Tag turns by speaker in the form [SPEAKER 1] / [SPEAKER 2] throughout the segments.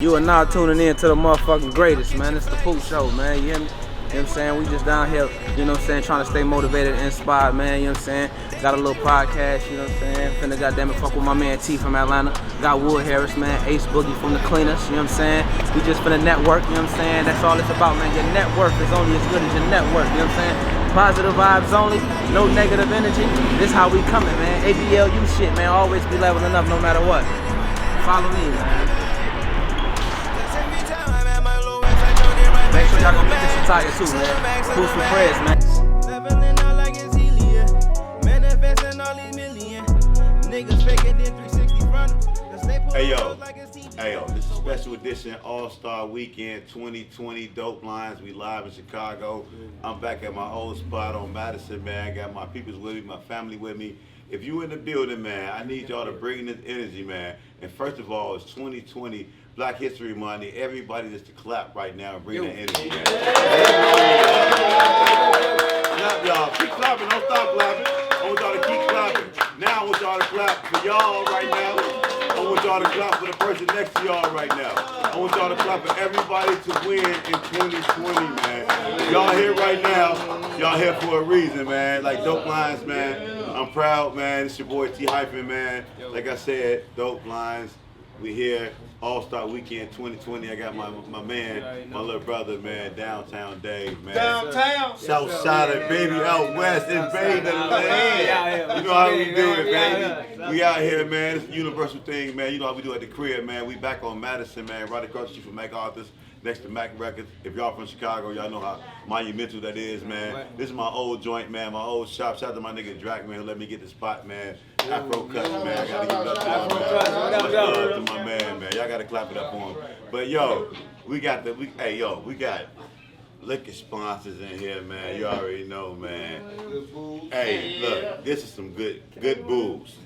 [SPEAKER 1] You are now tuning in to the motherfucking greatest, man. It's the Poop Show, man. You hear me? You know what I'm saying? We just down here, you know what I'm saying, trying to stay motivated and inspired, man. You know what I'm saying? Got a little podcast, you know what I'm saying? Finna goddamn it fuck with my man T from Atlanta. Got woodharris, man. Ace Boogie from the Cleaners, you know what I'm saying? We just finna network, you know what I'm saying? That's all it's about, man. Your net worth is only as good as your network, you know what I'm saying? Positive vibes only, no negative energy. This how we coming, man. ABLU shit, man. Always be leveling up no matter what. Follow me, man. Make sure y'all go get this attire too, man. Boost some prayers, man.
[SPEAKER 2] Leveling out like it's helium. Manifesting all these million. Niggas faking then 360 front.
[SPEAKER 3] Hey yo, this is a special edition All-Star Weekend 2020 Dopelines. We live in Chicago. I'm back at my old spot on Madison, man. Got my peoples with me, my family with me. If you in the building, man, I need y'all to bring this energy, man. And first of all, it's 2020 Black History Month. I need everybody just to clap right now and bring that energy, man. Clap, y'all. Keep clapping. Don't stop clapping. I want y'all to keep clapping. Now I want y'all to clap for y'all right now. I want y'all to clap for the person next to y'all right now. I want y'all to clap for everybody to win in 2020, man. Y'all here right now. Y'all here for a reason, man. Like Dopelines, man. I'm proud, man. It's your boy T Hyphen, man. Like I said, Dopelines. We here. All-Star Weekend 2020. I got my man, my little brother, man, Downtown Dave, man.
[SPEAKER 4] Downtown.
[SPEAKER 3] South side of baby, out west, invading the land. You know how we do it, baby. We out here, man. It's a universal thing, man. You know how we do at the crib, man. We back on Madison, man, right across the street from MacArthur's, next to Mac Records. If y'all from Chicago, y'all know how monumental that is, man. This is my old joint, man, my old shop. Shout out to my nigga Drac, man, who let me get the spot, man. Afro Cuts, man. I gotta give it up to him, man. Much love to my man, man. Y'all gotta clap it up for him. But yo, we got liquor sponsors in here, man. You already know, man. Hey, look, this is some good booze.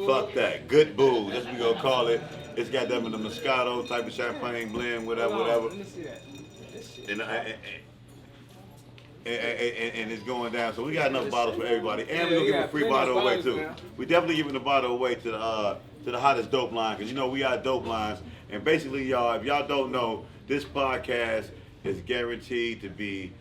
[SPEAKER 3] Fuck that, good booze. That's what we gonna call it. It's got them in the Moscato type of champagne blend, whatever. And it's going down. So we got enough bottles for everybody, and we're gonna give a free bottle away too. We definitely giving the bottle away to the hottest dope line, because you know we are Dopelines. And basically, y'all, if y'all don't know, this podcast is guaranteed to be,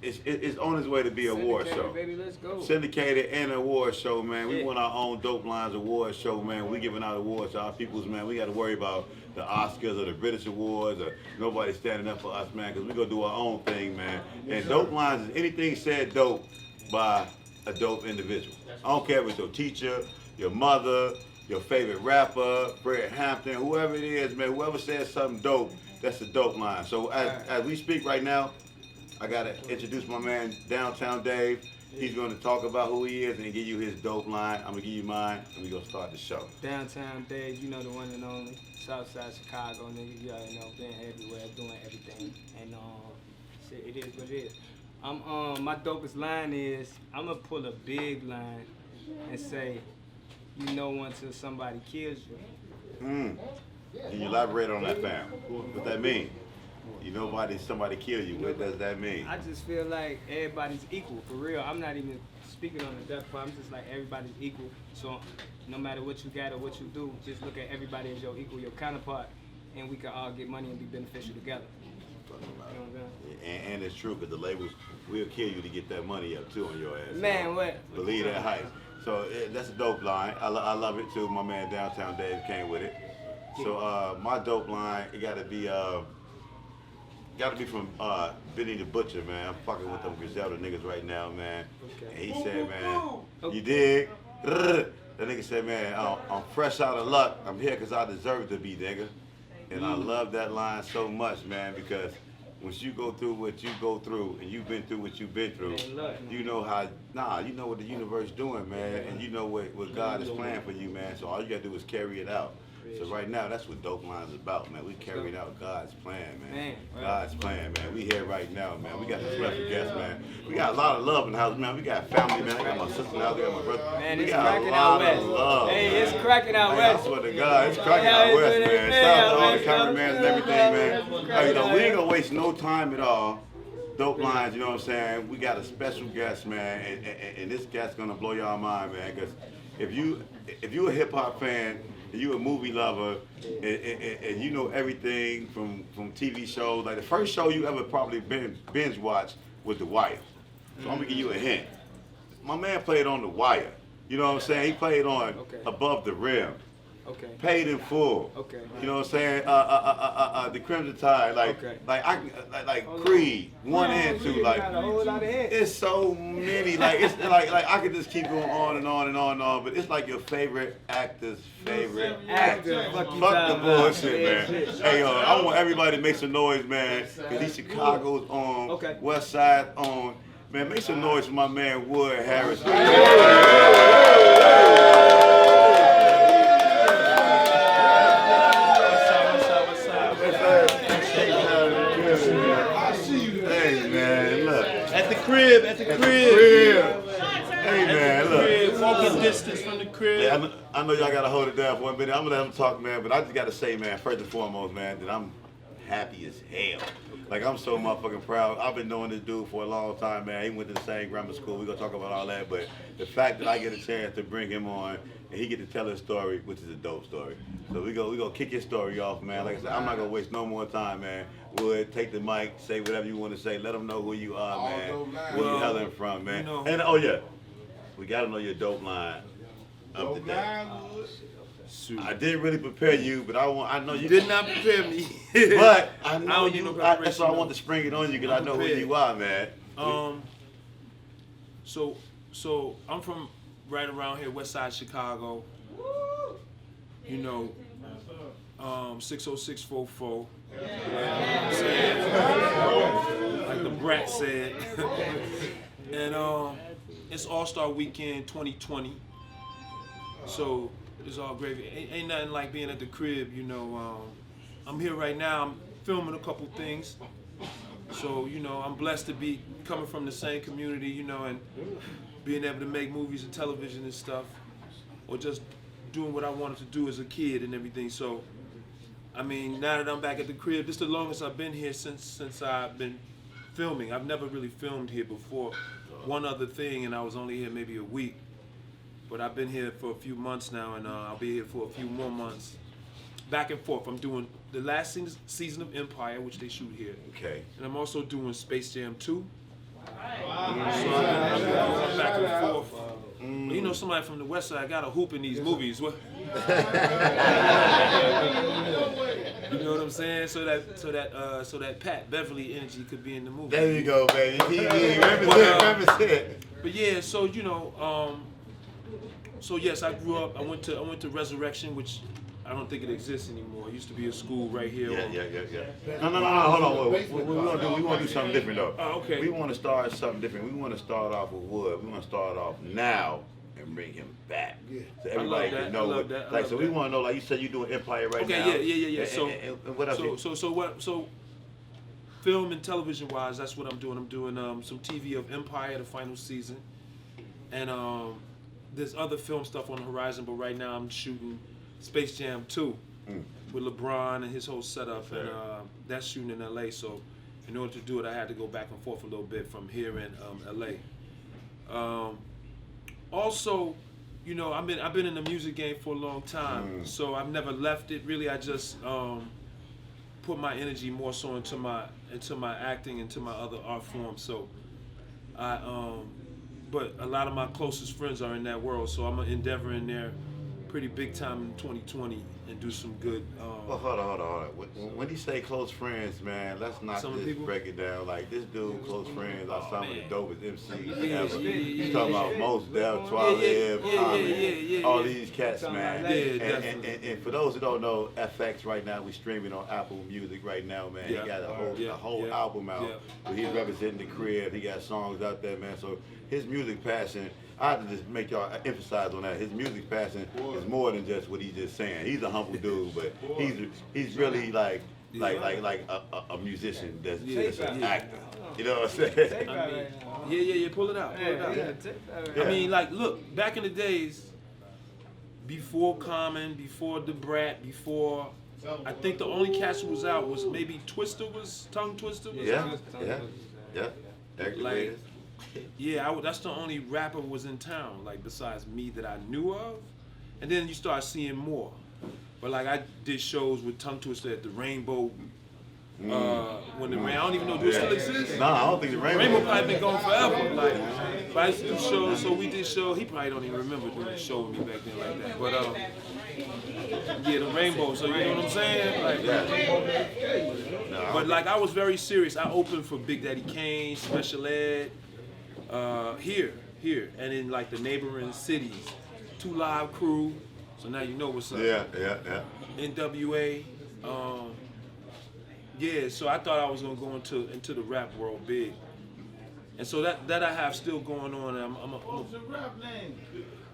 [SPEAKER 3] it's on its way to be an award show.
[SPEAKER 1] Baby, let's go.
[SPEAKER 3] Syndicated and an award show, man. We want our own Dopelines award show, man. We giving out awards to our peoples, man. We got to worry about the Oscars or the British Awards or nobody standing up for us, man, because we gonna do our own thing, man. And Dopelines is anything said dope by a dope individual. I don't care if it's your teacher, your mother, your favorite rapper, Fred Hampton, whoever it is, man. Whoever says something dope, that's a dope line. So as we speak right now, I gotta introduce my man Downtown Dave. He's gonna talk about who he is and give you his dope line. I'm gonna give you mine, and we gonna start the show.
[SPEAKER 1] Downtown Dave, you know the one and only. Southside Chicago, nigga. You already know, been everywhere, doing everything. And shit, it is what it is. My dopest line is, I'm gonna pull a big line and say, you know until somebody kills you.
[SPEAKER 3] Can you elaborate on that, fam? What that mean? You know, somebody kill you. What does that mean?
[SPEAKER 1] I just feel like everybody's equal, for real. I'm not even speaking on the death part. I'm just like, everybody's equal. So no matter what you got or what you do, just look at everybody as your equal, your counterpart, and we can all get money and be beneficial together. You know what I'm saying?
[SPEAKER 3] And it's true, because the labels will kill you to get that money up too on your ass.
[SPEAKER 1] Man, what?
[SPEAKER 3] Believe that hype. So that's a dope line. I love it too. My man Downtown Dave came with it. So my dope line, it gotta be from Benny the Butcher, man. I'm fucking with them Griselda niggas right now, man. And he said, man, you dig? That nigga said, man, I'm fresh out of luck. I'm here because I deserve to be, nigga. And I love that line so much, man, because once you go through what you go through, and you've been through what you've been through, you know you know what the universe doing, man, and you know what God is planning for you, man. So all you gotta do is carry it out. So right now, that's what Dopelines is about, man. We carrying out God's plan, man. God's plan, man. We here right now, man. We got a special guest, man. We got a lot of love in the house, man. We got family, man. I got my sister out there, my brother.
[SPEAKER 1] Man,
[SPEAKER 3] we
[SPEAKER 1] it's
[SPEAKER 3] got
[SPEAKER 1] cracking
[SPEAKER 3] a lot
[SPEAKER 1] out west.
[SPEAKER 3] of love.
[SPEAKER 1] Hey,
[SPEAKER 3] man.
[SPEAKER 1] it's cracking out
[SPEAKER 3] Man,
[SPEAKER 1] west.
[SPEAKER 3] I swear to God, it's cracking out west, man. Shout out to all the cameramans and everything, man. Hey, you know, we ain't gonna waste no time at all. Dopelines, you know what I'm saying? We got a special guest, man, and this guest's gonna blow y'all mind, man. Because if you a hip hop fan, and you a movie lover, and you know everything from TV shows. Like the first show you ever probably binge watched was The Wire. So I'm gonna give you a hint. My man played on The Wire. You know what I'm saying? He played on Above the Rim.
[SPEAKER 1] Okay.
[SPEAKER 3] Paid in Full.
[SPEAKER 1] Okay.
[SPEAKER 3] You know what I'm saying? The Crimson Tide, like Creed 1 and 2, like it's so many, like it's like I could just keep going on and on and on and on, but it's like your favorite actor's favorite actor. Fuck the bullshit, man. Hey yo, I want everybody to make some noise, man, cause these Chicago's on, West Side on. Man, make some noise for my man Woodharris.
[SPEAKER 2] At the crib.
[SPEAKER 3] Hey man, look.
[SPEAKER 2] Walking distance from the crib.
[SPEAKER 3] Yeah, I know y'all gotta hold it down for 1 minute. I'm gonna let him talk, man, but I just gotta say, man, first and foremost, man, that I'm happy as hell. Like, I'm so motherfucking proud. I've been knowing this dude for a long time, man. He went to the same grammar school. We're gonna talk about all that, but the fact that I get a chance to bring him on and he get to tell his story, which is a dope story. So we gonna kick his story off, man. Like I said, I'm not gonna waste no more time, man. Would take the mic, say whatever you want to say. Let them know who you are, man. Where you hailing from, man. And oh yeah, we gotta know your dope line up to date. I didn't really prepare you, but I know you
[SPEAKER 2] did not prepare me.
[SPEAKER 3] But I know you. That's why I want to spring it on you, because I know who you are, man.
[SPEAKER 4] So I'm from right around here, West Side Chicago. You know, 60644. You know what I'm saying? Like the brat said. And it's All-Star Weekend 2020. So it's all gravy. Ain't nothing like being at the crib, you know. I'm here right now. I'm filming a couple things. So, you know, I'm blessed to be coming from the same community, you know, and being able to make movies and television and stuff, or just doing what I wanted to do as a kid and everything. So, I mean, now that I'm back at the crib, this is the longest I've been here since I've been filming. I've never really filmed here before. One other thing, and I was only here maybe a week. But I've been here for a few months now, and I'll be here for a few more months. Back and forth. I'm doing the last season of Empire, which they shoot here.
[SPEAKER 3] Okay.
[SPEAKER 4] And I'm also doing Space Jam 2. So I'm going back and forth. You know, somebody from the West Side got a hoop in these movies. What? You know what I'm saying? So that Pat Beverly energy could be in the movie.
[SPEAKER 3] There you go, baby. He represent.
[SPEAKER 4] But yeah, so you know. So yes, I grew up. I went to Resurrection, which I don't think it exists anymore. It used to be a school right here.
[SPEAKER 3] Yeah. No. Hold on. We want to do something different though.
[SPEAKER 4] Oh, okay.
[SPEAKER 3] We want to start something different. We want to start off with Wood. We want to start off now and bring him back, so everybody can know. We want to know. Like you said, you're doing Empire right now.
[SPEAKER 4] Okay. Yeah.
[SPEAKER 3] And what else?
[SPEAKER 4] So film and television wise, that's what I'm doing. I'm doing some TV of Empire, the final season, and there's other film stuff on the horizon, but right now I'm shooting Space Jam 2 with LeBron and his whole setup, and that's shooting in LA. So in order to do it, I had to go back and forth a little bit from here in LA. Also, you know, I've been in the music game for a long time, so I've never left it. Really, I just put my energy more so into my acting, into my other art forms. So but a lot of my closest friends are in that world, so I'm gonna endeavor in there pretty big time in 2020 and do some good.
[SPEAKER 3] Well, hold on. When you say close friends, man, let's not just break it down. Like this dude, close friends are some of the dopest MCs ever. You talking about Mos Def, Twaliv, all these cats, man. And for those who don't know, FX right now, we're streaming on Apple Music right now, man. He got a whole album out. So he's representing the crib. He got songs out there, man. So his music passion, I have to just make y'all emphasize on that. His music passion is more than just what he's just saying. He's a humble dude, but he's really like a musician that's an actor. You know what I'm saying?
[SPEAKER 4] I mean, pull it out. I mean, like, look, back in the days, before Common, before the Brat, before, I think the only cast who was out was maybe Tongue Twister was out.
[SPEAKER 3] Like,
[SPEAKER 4] that's the only rapper was in town, like besides me that I knew of, and then you start seeing more. But like I did shows with Tongue Twister at the Rainbow. When the rain, I don't even know, do it still exist?
[SPEAKER 3] No, I don't think the
[SPEAKER 4] Rainbow probably been gone forever. Like, but I used to do shows, so we did shows. He probably don't even remember doing a show with me back then like that. But yeah, the Rainbow. So you know what I'm saying? Like, but like I was very serious. I opened for Big Daddy Kane, Special Ed, here, and in like the neighboring cities. 2 Live Crew. So now you know what's up.
[SPEAKER 3] Yeah.
[SPEAKER 4] NWA. Yeah, so I thought I was gonna go into the rap world big, and so that I have still going on. And What's your rap name?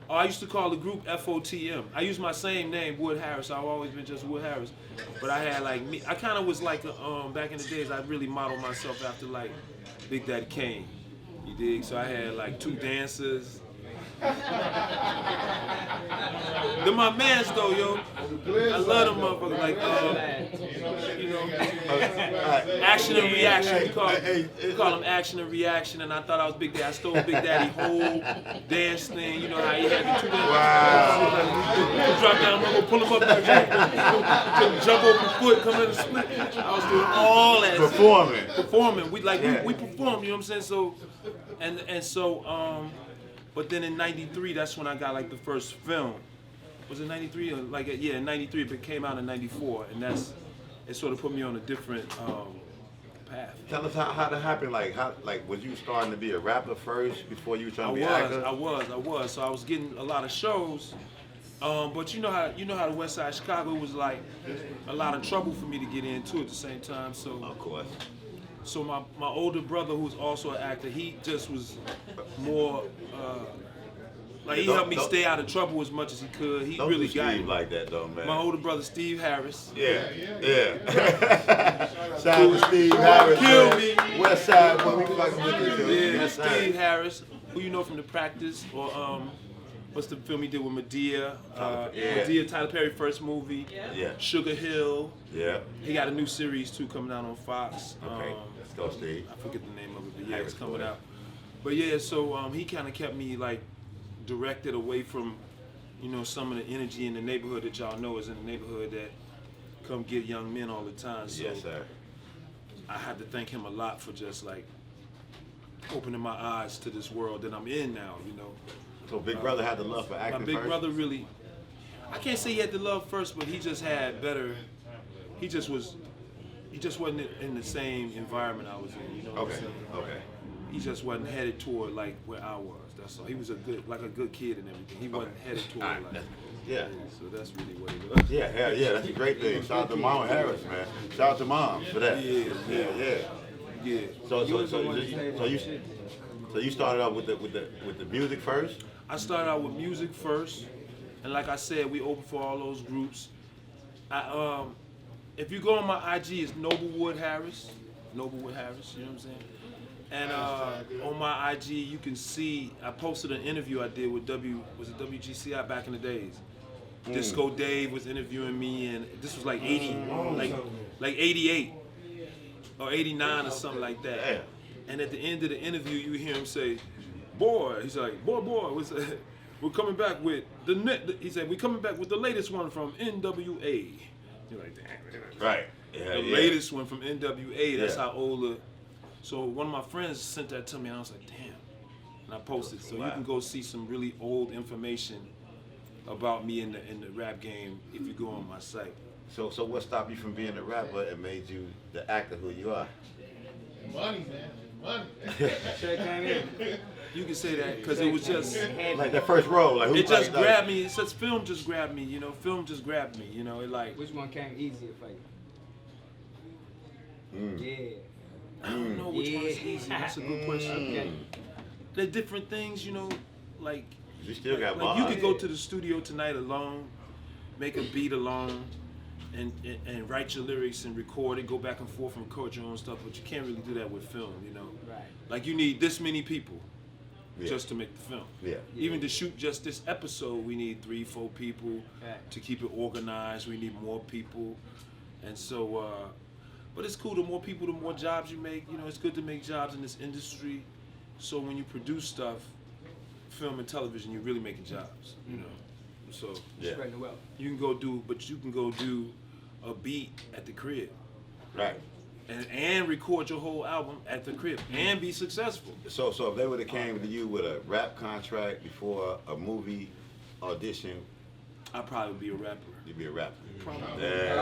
[SPEAKER 4] Oh, I used to call the group FOTM. I use my same name, Woodharris. I've always been just Woodharris, but I had like me. I kind of was like back in the days. I really modeled myself after like Big Daddy Kane. You dig? So I had like 2 dancers. They're my mans though, yo. I love them motherfuckers. Like, you know, action and reaction. We call them action and reaction. And I thought I was Big Daddy. I stole Big Daddy whole dance thing. You know how he had the 2 dancers. Wow. Drop down, I'm gonna pull him up, jump over the foot, come in and split. I was doing all that. Performing. We performed. You know what I'm saying? So, and so. But then in '93, that's when I got like the first film. Was it '93? Like yeah, in '93, but it came out in '94, and it sort of put me on a different path.
[SPEAKER 3] Tell us how that happened. Like was you starting to be a rapper first before you were trying to be an actor?
[SPEAKER 4] I was. So I was getting a lot of shows. But you know how the West Side of Chicago was like a lot of trouble for me to get into at the same time. So
[SPEAKER 3] of course.
[SPEAKER 4] So my older brother, who's also an actor, he just was more like he helped me stay out of trouble as much as he could. He really got me
[SPEAKER 3] like that though, man.
[SPEAKER 4] My older brother, Steve Harris.
[SPEAKER 3] Yeah. Shout out to Steve Harris.
[SPEAKER 4] Kill me.
[SPEAKER 3] West Side, when we fucking with this.
[SPEAKER 4] Yeah, Steve Harris, who you know from The Practice, or what's the film he did with Medea? Medea, Tyler Perry first movie.
[SPEAKER 3] Yeah.
[SPEAKER 4] Sugar Hill.
[SPEAKER 3] Yeah.
[SPEAKER 4] He got a new series too coming out on Fox.
[SPEAKER 3] Okay. Let's go, Steve.
[SPEAKER 4] I forget the name of it, but yeah, it's coming out. But yeah, so he kind of kept me like directed away from, you know, some of the energy in the neighborhood that y'all know is in the neighborhood that come get young men all the time. So
[SPEAKER 3] yes, sir.
[SPEAKER 4] I had to thank him a lot for just like opening my eyes to this world that I'm in now, you know.
[SPEAKER 3] So Big Brother had the love for acting.
[SPEAKER 4] My big brother really, I can't say he had the love first, but he just had better. He just wasn't in the same environment I was in. You know what I'm saying?
[SPEAKER 3] Okay.
[SPEAKER 4] He just wasn't headed toward like where I was. That's all. He was a good kid and everything. He wasn't headed toward like.
[SPEAKER 3] Yeah.
[SPEAKER 4] So that's really what it was.
[SPEAKER 3] Yeah. That's a great thing. Shout out to Mama Harris, man. Shout out to Mom for that.
[SPEAKER 4] Yeah.
[SPEAKER 3] So you started out with the music first?
[SPEAKER 4] I started out with music first, and like I said, we opened for all those groups. If you go on my IG, it's Noble Woodharris. You know what I'm saying? And on my IG, you can see I posted an interview I did with WGCI back in the days. Disco Dave was interviewing me, and this was like 88 or 89 or something like that.
[SPEAKER 3] Yeah.
[SPEAKER 4] And at the end of the interview, you hear him say, "Boy," he's like, "Boy, we're coming back with he said, "We're coming back with the latest one from NWA." You're like, "Damn."
[SPEAKER 3] Right. Yeah.
[SPEAKER 4] The latest one from NWA. That's how old. So one of my friends sent that to me, and I was like, "Damn!" And I posted. So you can go see some really old information about me in the rap game if you go on my site.
[SPEAKER 3] So what stopped you from being a rapper and made you the actor who you are?
[SPEAKER 5] Money, man. Money.
[SPEAKER 4] You can say that because it was just
[SPEAKER 3] like that first role. Like
[SPEAKER 4] it just grabbed me. It says film just grabbed me. You know, film just grabbed me. You know, it like.
[SPEAKER 6] Which one came easier for you? Yeah.
[SPEAKER 4] I don't know which one is easy. That's a good question. Okay. They're different things, you know, like.
[SPEAKER 3] You still got
[SPEAKER 4] like you could go to the studio tonight alone, make a beat alone, and write your lyrics and record it, go back and forth and record your own stuff, but you can't really do that with film, you know.
[SPEAKER 6] Right.
[SPEAKER 4] Like you need this many people just to make the film.
[SPEAKER 3] Yeah.
[SPEAKER 4] Even to shoot just this episode, we need 3-4 people.
[SPEAKER 6] Right.
[SPEAKER 4] To keep it organized, we need more people. And so, but it's cool, the more people, the more jobs you make. You know, it's good to make jobs in this industry. So when you produce stuff, film and television, you're really making jobs, you know. So
[SPEAKER 3] Yeah.
[SPEAKER 6] Spreading the wealth.
[SPEAKER 4] you can go do a beat at the crib.
[SPEAKER 3] Right.
[SPEAKER 4] And record your whole album at the crib and be successful.
[SPEAKER 3] So if they would have came to you with a rap contract before a movie audition,
[SPEAKER 4] I'd probably be a rapper.
[SPEAKER 3] you'd be a rapper.
[SPEAKER 4] Probably.
[SPEAKER 3] Yeah.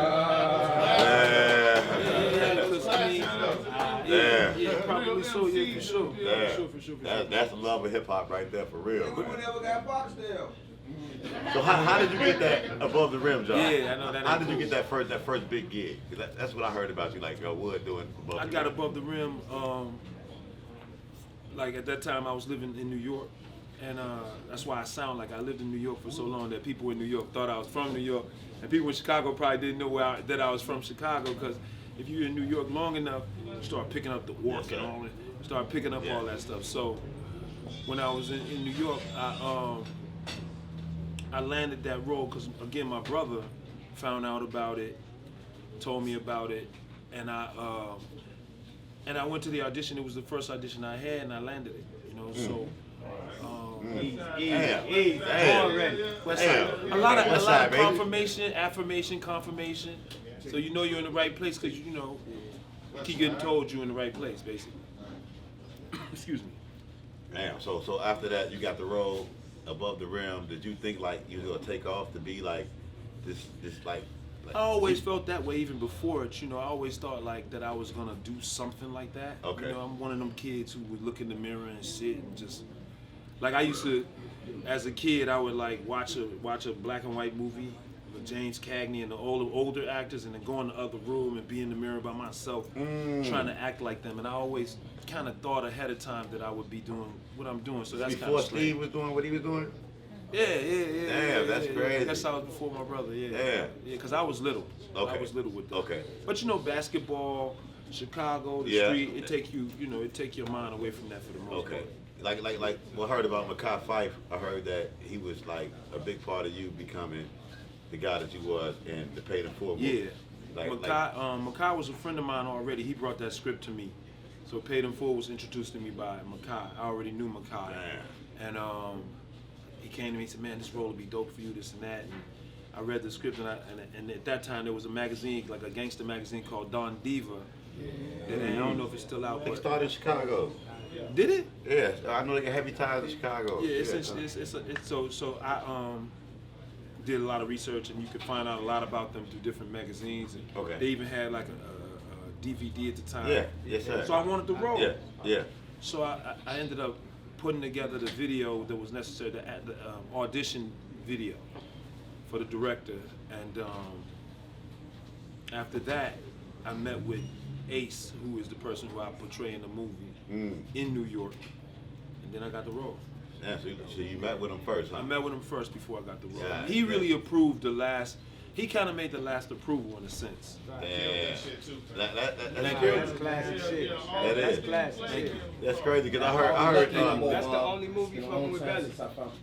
[SPEAKER 4] Because I mean, yeah, probably so. Yeah, for sure.
[SPEAKER 3] Yeah.
[SPEAKER 4] For sure.
[SPEAKER 3] That's the love of hip hop right there, for real.
[SPEAKER 1] Who
[SPEAKER 3] Man.
[SPEAKER 1] never got Boxdale?
[SPEAKER 3] So how did you get that above the rim, John?
[SPEAKER 4] Yeah, I know that.
[SPEAKER 3] How did you get that first big gig? 'Cause that's what I heard about you, like Wood doing above
[SPEAKER 4] I
[SPEAKER 3] the
[SPEAKER 4] got
[SPEAKER 3] rim.
[SPEAKER 4] above the rim. Like at that time, I was living in New York, and that's why I sound like I lived in New York for so long that people in New York thought I was from New York, and people in Chicago probably didn't know that I was from Chicago. Because if you're in New York long enough, you start picking up the work
[SPEAKER 3] Yes,
[SPEAKER 4] and
[SPEAKER 3] sir.
[SPEAKER 4] all that. Start picking up all that stuff. So when I was in New York, I landed that role because again my brother found out about it, told me about it, and I went to the audition. It was the first audition I had, and I landed it. You know, so.
[SPEAKER 6] Already.
[SPEAKER 4] West
[SPEAKER 3] Damn.
[SPEAKER 4] Side. A lot
[SPEAKER 3] West
[SPEAKER 4] of
[SPEAKER 3] Side, baby.
[SPEAKER 4] confirmation, affirmation, confirmation. So you know you're in the right place because you know keep getting told you're in the right place, basically. Excuse me.
[SPEAKER 3] Damn. So after that, you got the role above the rim. Did you think like you were gonna take off to be like this like?
[SPEAKER 4] I always felt that way even before it. You know, I always thought like that I was gonna do something like that.
[SPEAKER 3] Okay.
[SPEAKER 4] You know, I'm one of them kids who would look in the mirror and sit and just like I used to. As a kid, I would like watch a black and white movie with James Cagney and the older actors, and then go in the other room and be in the mirror by myself, trying to act like them. And I always kind of thought ahead of time that I would be doing what I'm doing. So that's kind
[SPEAKER 3] Before
[SPEAKER 4] of
[SPEAKER 3] Steve was doing what he was doing.
[SPEAKER 4] Yeah.
[SPEAKER 3] Damn, that's crazy.
[SPEAKER 4] That's how I was before my brother. Yeah.
[SPEAKER 3] Damn.
[SPEAKER 4] Yeah, because I was little.
[SPEAKER 3] Okay.
[SPEAKER 4] I was little with that.
[SPEAKER 3] Okay.
[SPEAKER 4] But you know, basketball, Chicago, the
[SPEAKER 3] Yeah.
[SPEAKER 4] street, it take your mind away from that for the most
[SPEAKER 3] Okay.
[SPEAKER 4] part.
[SPEAKER 3] Like what I heard about Makai Fife, I heard that he was like a big part of you becoming the guy that you was in the Paid in Full movie.
[SPEAKER 4] Yeah. Makai was a friend of mine already. He brought that script to me. So Paid in Full was introduced to me by Makai. I already knew Makai.
[SPEAKER 3] Man.
[SPEAKER 4] And he came to me and said, man, this role would be dope for you, this and that. And I read the script, and at that time there was a magazine, like a gangster magazine called Don Diva. And I don't know if it's still out.
[SPEAKER 3] They
[SPEAKER 4] But
[SPEAKER 3] started in Chicago.
[SPEAKER 4] did it?
[SPEAKER 3] Yeah, I know they got heavy ties in Chicago.
[SPEAKER 4] Yeah, so I did a lot of research, and you could find out a lot about them through different magazines. And
[SPEAKER 3] Okay.
[SPEAKER 4] they even had like a DVD at the time.
[SPEAKER 3] Yeah, yes sir.
[SPEAKER 4] So I wanted to roll.
[SPEAKER 3] Yeah.
[SPEAKER 4] So I ended up putting together the video that was necessary, the audition video for the director. And after that, I met with Ace, who is the person who I portray in the movie in New York. And then I got the role.
[SPEAKER 3] Yeah, so you met with him first, huh?
[SPEAKER 4] I met with him first before I got the role.
[SPEAKER 3] Yeah,
[SPEAKER 4] He really approved the last. He kind of made the last approval in a sense.
[SPEAKER 3] Yeah. That's
[SPEAKER 6] That's
[SPEAKER 3] crazy.
[SPEAKER 6] classic shit.
[SPEAKER 3] That
[SPEAKER 6] That's
[SPEAKER 3] is.
[SPEAKER 6] classic shit.
[SPEAKER 3] That's crazy because I heard.
[SPEAKER 6] That's the only movie fucking with Belly.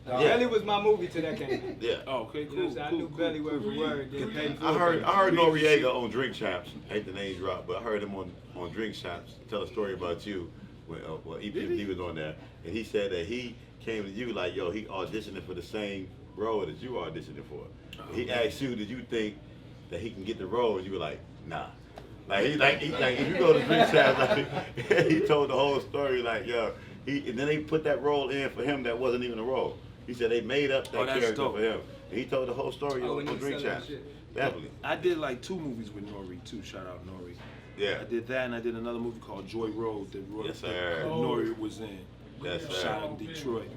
[SPEAKER 3] Yeah.
[SPEAKER 6] Belly was my movie till that came out.
[SPEAKER 3] Yeah.
[SPEAKER 4] Oh, okay,
[SPEAKER 6] You know
[SPEAKER 4] cool.
[SPEAKER 6] what I'm saying? I knew Belly word for word. Then Paid in Full.
[SPEAKER 3] I heard Noriega on Drink Champs. Hate the name drop, but I heard him on Drink Champs tell a story about you when EPMD was on there, and he said that he came to you like, yo, he auditioning for the same role that you auditioning for. He asked you, did you think that he can get the role? And you were like, nah. Like if you go to Drink Champs, like, he told the whole story like, yo, and then they put that role in for him that wasn't even a role. He said they made up that
[SPEAKER 4] that's
[SPEAKER 3] character
[SPEAKER 4] dope.
[SPEAKER 3] for him. And he told the whole story
[SPEAKER 6] Oh,
[SPEAKER 3] on
[SPEAKER 6] when he
[SPEAKER 3] Drink
[SPEAKER 6] was selling
[SPEAKER 3] Champs.
[SPEAKER 6] shit.
[SPEAKER 3] Definitely.
[SPEAKER 4] I did like 2 movies with Nori too. Shout out Nori.
[SPEAKER 3] Yeah.
[SPEAKER 4] I did that, and I did another movie called Joy Road that
[SPEAKER 3] Yes, sir.
[SPEAKER 4] Nori was in.
[SPEAKER 3] Yes, sir.
[SPEAKER 4] Shot in Detroit.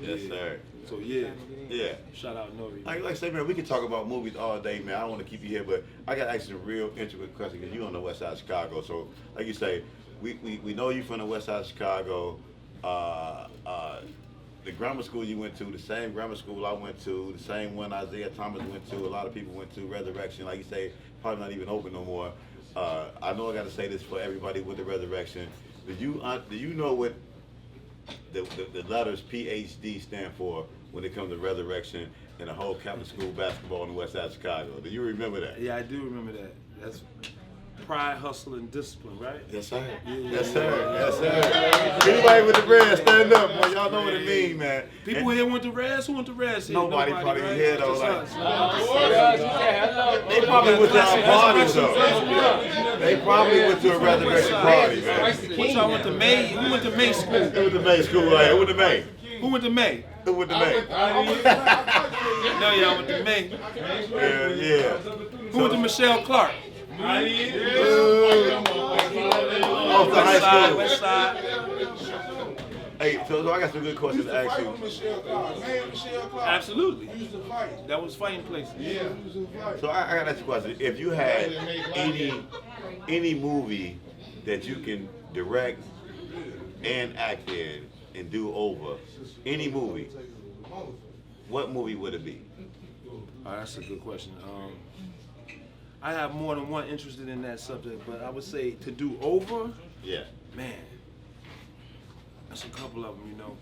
[SPEAKER 3] Yes, sir.
[SPEAKER 4] So yeah,
[SPEAKER 3] Yeah.
[SPEAKER 4] shout out Nori.
[SPEAKER 3] Like I say, man, we can talk about movies all day, man. I don't want to keep you here, but I got to ask you a real intricate question because you're on the west side of Chicago. So, like you say, we know you from the west side of Chicago. The grammar school you went to, the same grammar school I went to, the same one Isaiah Thomas went to, a lot of people went to, Resurrection, like you say, probably not even open no more. I know I got to say this for everybody with the Resurrection. Do you know what the letters PhD stand for when it comes to Resurrection and the whole Catholic school basketball in the west side of Chicago? Do you remember that?
[SPEAKER 4] Yeah, I do remember that. That's pride, hustle, and discipline, right?
[SPEAKER 3] Yes, sir.
[SPEAKER 4] Yeah.
[SPEAKER 3] Yes, sir. Yes, sir. Anybody with the red, stand up, boy. Y'all know what it mean, man.
[SPEAKER 4] People here went to Reds. Who went to Reds here?
[SPEAKER 3] Nobody probably
[SPEAKER 4] right?
[SPEAKER 3] here though.
[SPEAKER 4] Just
[SPEAKER 3] Like,
[SPEAKER 4] us.
[SPEAKER 3] they probably went to our parties though. They probably went to a resurrection party, man.
[SPEAKER 4] What y'all went to May? Who went to May school?
[SPEAKER 3] Who went to May school? Right? Who went to May?
[SPEAKER 4] Who went to May?
[SPEAKER 3] Who went to May?
[SPEAKER 4] No, y'all went to May.
[SPEAKER 3] Yeah.
[SPEAKER 4] Who went to Michelle Clark?
[SPEAKER 3] Off the high school.
[SPEAKER 4] West Side.
[SPEAKER 3] Hey, so I got some good questions to ask you.
[SPEAKER 4] Absolutely. That was fighting places.
[SPEAKER 3] So I got to ask you a question. If you had any movie that you can direct and act in and do over, any movie, what movie would it be?
[SPEAKER 4] That's a good question. I have more than one interested in that subject, but I would say to do over,
[SPEAKER 3] Yeah.
[SPEAKER 4] man, that's a couple of them, you know.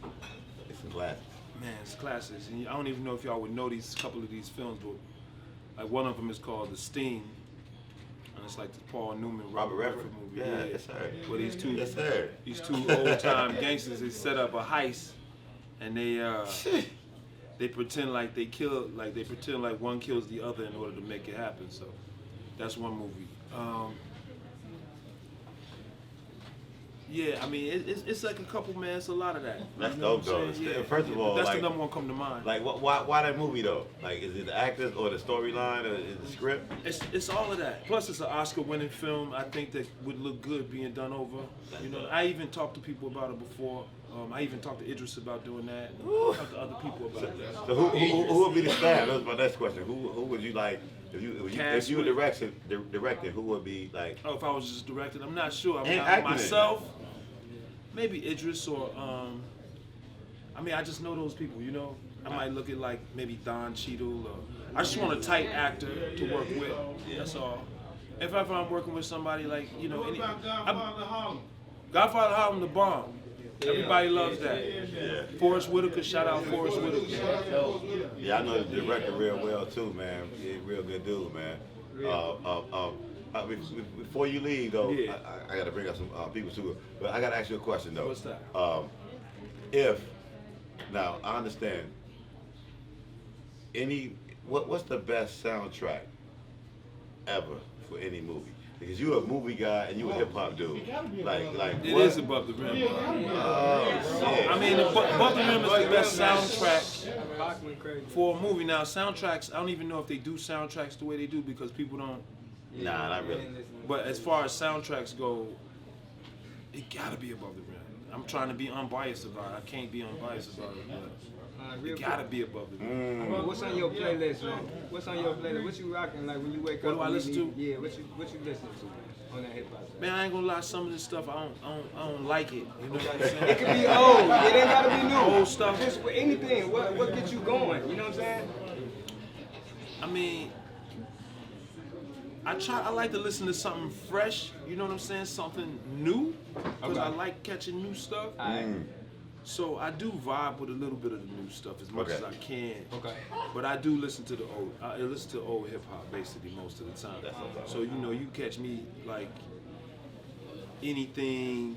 [SPEAKER 3] It's a classic.
[SPEAKER 4] Man, it's classics. And I don't even know if y'all would know these couple of these films, but like one of them is called The Sting. And it's like the Paul Newman, Robert Redford movie.
[SPEAKER 3] Yeah, yes, sir.
[SPEAKER 4] Where these two old-time gangsters, they set up a heist, and they pretend like they killed, like they pretend like one kills the other in order to make it happen. So that's one movie. Yeah, I mean, it's like a couple, man. It's a lot of that.
[SPEAKER 3] That's
[SPEAKER 4] You know
[SPEAKER 3] dope,
[SPEAKER 4] what I'm
[SPEAKER 3] though.
[SPEAKER 4] saying? Yeah.
[SPEAKER 3] First of all,
[SPEAKER 4] that's
[SPEAKER 3] like,
[SPEAKER 4] the number one come to mind.
[SPEAKER 3] Like, why that movie though? Like, is it the actors or the storyline or is it the script?
[SPEAKER 4] It's all of that. Plus, it's an Oscar-winning film. I think that would look good being done over. You know, I even talked to people about it before. I even talked to Idris about doing that. And I talked to other people about that.
[SPEAKER 3] So who would be the staff? That was my next question. Who would you like if you were directing? Who would be like?
[SPEAKER 4] Oh, if I was just directing, I'm not sure. I mean,
[SPEAKER 3] And acting
[SPEAKER 4] myself, maybe Idris or I mean, I just know those people. You know, I might look at like maybe Don Cheadle. Or I just want a tight actor to work with. That's all. If ever I'm working with somebody like Godfather Harlem, the bomb. Everybody loves that.
[SPEAKER 3] Yeah.
[SPEAKER 4] Forrest Whitaker, shout out Forrest Whitaker.
[SPEAKER 3] Yeah, I know the director real well too, man. He's a real good dude, man. Before you leave though,
[SPEAKER 4] Yeah.
[SPEAKER 3] I got to bring up some people too. But I got to ask you a question though.
[SPEAKER 4] What's that?
[SPEAKER 3] Now I understand. What's the best soundtrack ever for any movie? Because you're a movie guy and you a hip hop dude. Like
[SPEAKER 4] It
[SPEAKER 3] what?
[SPEAKER 4] is Above the Rim.
[SPEAKER 3] Oh shit.
[SPEAKER 4] I mean, Above the Rim is the best soundtrack for a movie. Now, soundtracks, I don't even know if they do soundtracks the way they do because people don't.
[SPEAKER 3] Nah, not really.
[SPEAKER 4] But as far as soundtracks go, it gotta be Above the Rim. I'm trying to be unbiased about it. I can't be unbiased about it. But it gotta be Above the Rim.
[SPEAKER 6] What's on your playlist, man? What's on your playlist? What you rocking like when you wake up?
[SPEAKER 4] What do I listen to?
[SPEAKER 6] Yeah, what you listening to on that hip hop side?
[SPEAKER 4] Man, I ain't gonna lie. Some of this stuff I don't like it. You know what I'm saying?
[SPEAKER 6] It could be old. It ain't gotta be new.
[SPEAKER 4] Old stuff.
[SPEAKER 6] Just anything. What gets you going? You know what I'm saying?
[SPEAKER 4] I mean, I like to listen to something fresh, you know what I'm saying? Something new, because I like catching new stuff. So I do vibe with a little bit of the new stuff as much as I can.
[SPEAKER 6] Okay.
[SPEAKER 4] But I do listen to I listen to old hip hop basically most of the time. So you know, you catch me like anything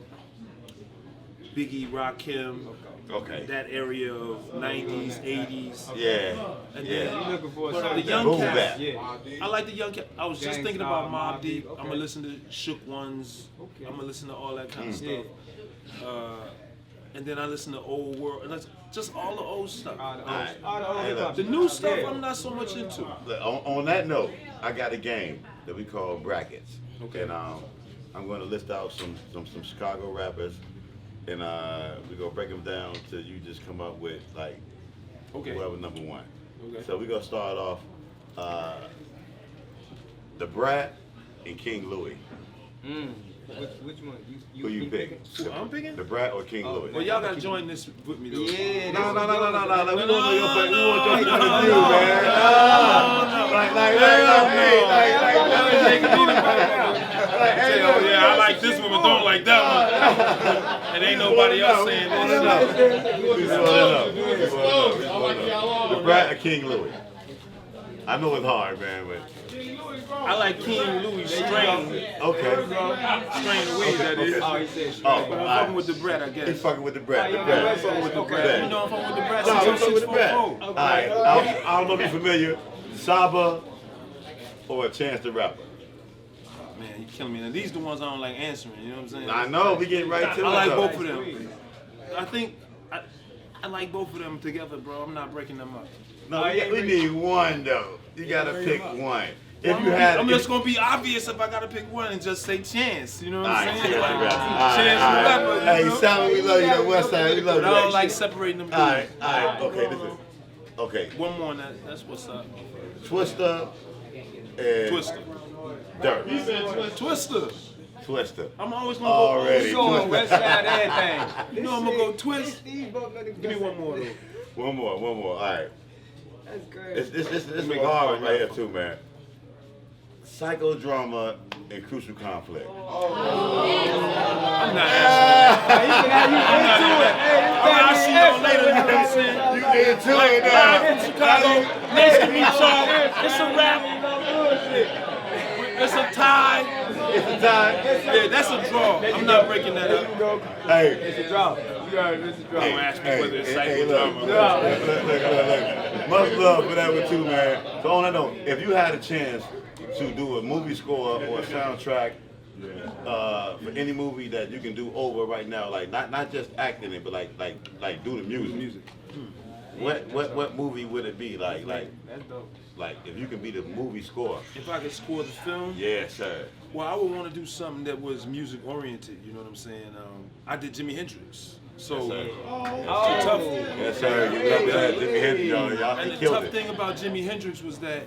[SPEAKER 4] Biggie, Rakim,
[SPEAKER 3] Okay.
[SPEAKER 4] that area of 90s, 80s.
[SPEAKER 3] Yeah.
[SPEAKER 4] And
[SPEAKER 3] Yeah.
[SPEAKER 4] then,
[SPEAKER 6] You looking for
[SPEAKER 4] but
[SPEAKER 6] something
[SPEAKER 4] the young
[SPEAKER 3] boom
[SPEAKER 4] cats,
[SPEAKER 3] bap.
[SPEAKER 6] Yeah.
[SPEAKER 4] I like the young cat. I was just thinking
[SPEAKER 6] Gangsta,
[SPEAKER 4] about Mobb
[SPEAKER 6] Mobb
[SPEAKER 4] Deep.
[SPEAKER 6] Deep,
[SPEAKER 4] I'm
[SPEAKER 6] okay.
[SPEAKER 4] gonna listen to Shook Ones.
[SPEAKER 6] Okay.
[SPEAKER 4] I'm gonna listen to all that kind of stuff. And then I listen to Old World, and that's just all the old stuff.
[SPEAKER 6] All the old
[SPEAKER 3] Hey,
[SPEAKER 6] hip hop.
[SPEAKER 3] look.
[SPEAKER 4] The new stuff
[SPEAKER 6] Yeah.
[SPEAKER 4] I'm not so much into.
[SPEAKER 3] Look, on that note, I got a game that we call brackets.
[SPEAKER 4] Okay.
[SPEAKER 3] And I'm going to list out some Chicago rappers, and we're going to break them down till you just come up with like whoever number one.
[SPEAKER 4] Okay.
[SPEAKER 3] So we're going to start off The Brat and King Louis.
[SPEAKER 6] Which one?
[SPEAKER 3] Who you pick?
[SPEAKER 4] Who I'm picking?
[SPEAKER 3] The Brat or King Louis?
[SPEAKER 4] Well, y'all gotta join this with me though.
[SPEAKER 6] Yeah.
[SPEAKER 3] No. We want to know your point. We want your point of
[SPEAKER 4] No,
[SPEAKER 3] view, man.
[SPEAKER 4] Yeah, I like this one, but don't like that one. And ain't nobody else saying this.
[SPEAKER 3] The Brat or King Louis? I know it's hard, man, but
[SPEAKER 4] I like King Louis Strain.
[SPEAKER 3] Okay.
[SPEAKER 4] Strain the weed, that is.
[SPEAKER 6] Oh, he said straight.
[SPEAKER 3] Oh,
[SPEAKER 4] But I'm fucking with the bread, I guess.
[SPEAKER 3] He's fucking with the bread. The
[SPEAKER 6] yeah,
[SPEAKER 3] bread.
[SPEAKER 6] yeah, fucking with the bread.
[SPEAKER 4] You know I'm fucking with the bread
[SPEAKER 3] No,
[SPEAKER 4] since
[SPEAKER 3] I'm fucking with the bread.
[SPEAKER 4] 644.
[SPEAKER 3] All right. I don't know if you're familiar. Saba or Chance the Rapper.
[SPEAKER 4] Man, you killing me. Now, these the ones I don't like answering, you know what I'm saying?
[SPEAKER 3] I know. We getting right to it.
[SPEAKER 4] I like
[SPEAKER 3] though.
[SPEAKER 4] both of them. I think I like both of them together, bro. I'm not breaking them up.
[SPEAKER 3] No, we need one though. You gotta pick one. If you
[SPEAKER 4] I'm
[SPEAKER 3] had,
[SPEAKER 4] just gonna be obvious if I gotta pick one and just say Chance. You know what I'm saying?
[SPEAKER 3] Chance the
[SPEAKER 4] Chance the
[SPEAKER 3] Rapper.
[SPEAKER 4] Rapper.
[SPEAKER 3] Hey,
[SPEAKER 4] you know?
[SPEAKER 3] Simon, we love you. The West Side, we love you.
[SPEAKER 4] But I don't like separating them.
[SPEAKER 3] All right. Okay, listen. Okay.
[SPEAKER 4] One more, and that's what's up.
[SPEAKER 3] Twister and
[SPEAKER 4] Twister.
[SPEAKER 3] Dirt.
[SPEAKER 4] Twister. I'm always gonna
[SPEAKER 3] Already.
[SPEAKER 6] You going West Side everything.
[SPEAKER 4] You know I'm gonna go Twist.
[SPEAKER 6] These both know the
[SPEAKER 4] Give me one more though.
[SPEAKER 3] One more. All right.
[SPEAKER 6] That's crazy.
[SPEAKER 3] This is a hard one right here too, man. Psychodrama and Crucial Conflict.
[SPEAKER 4] I'm not answering.
[SPEAKER 6] He can have you into it. Hey,
[SPEAKER 4] I'll see y'all later, you know what I'm saying?
[SPEAKER 3] You into it
[SPEAKER 4] Live
[SPEAKER 3] now.
[SPEAKER 4] from Chicago, nice to meet y'all. It's a wrap. It's a tie.
[SPEAKER 3] It's a time.
[SPEAKER 4] Yeah, that's a draw. I'm not breaking that up.
[SPEAKER 3] Hey.
[SPEAKER 6] It's a drop. You got it. It's a drop.
[SPEAKER 4] Don't ask me whether it's
[SPEAKER 3] Hey, look.
[SPEAKER 4] psychodrama.
[SPEAKER 3] Look. Much love for that one too, man. So on that note, if you had a chance to do a movie score or a soundtrack for any movie that you can do over right now, like not just acting it, but like do the music. What movie would it be? Like
[SPEAKER 6] That's dope.
[SPEAKER 3] like if you can be the movie score.
[SPEAKER 4] If I could score the film,
[SPEAKER 3] Yeah, sir.
[SPEAKER 4] well, I would want to do something that was music oriented. You know what I'm saying? I did Jimi Hendrix. So,
[SPEAKER 3] Yes, sir.
[SPEAKER 6] Oh,
[SPEAKER 4] tough.
[SPEAKER 3] Yes, sir. You love that Jimmy Hendrix, y'all.
[SPEAKER 4] And
[SPEAKER 3] He
[SPEAKER 4] the
[SPEAKER 3] killed
[SPEAKER 4] tough
[SPEAKER 3] it.
[SPEAKER 4] thing about Jimi Hendrix was that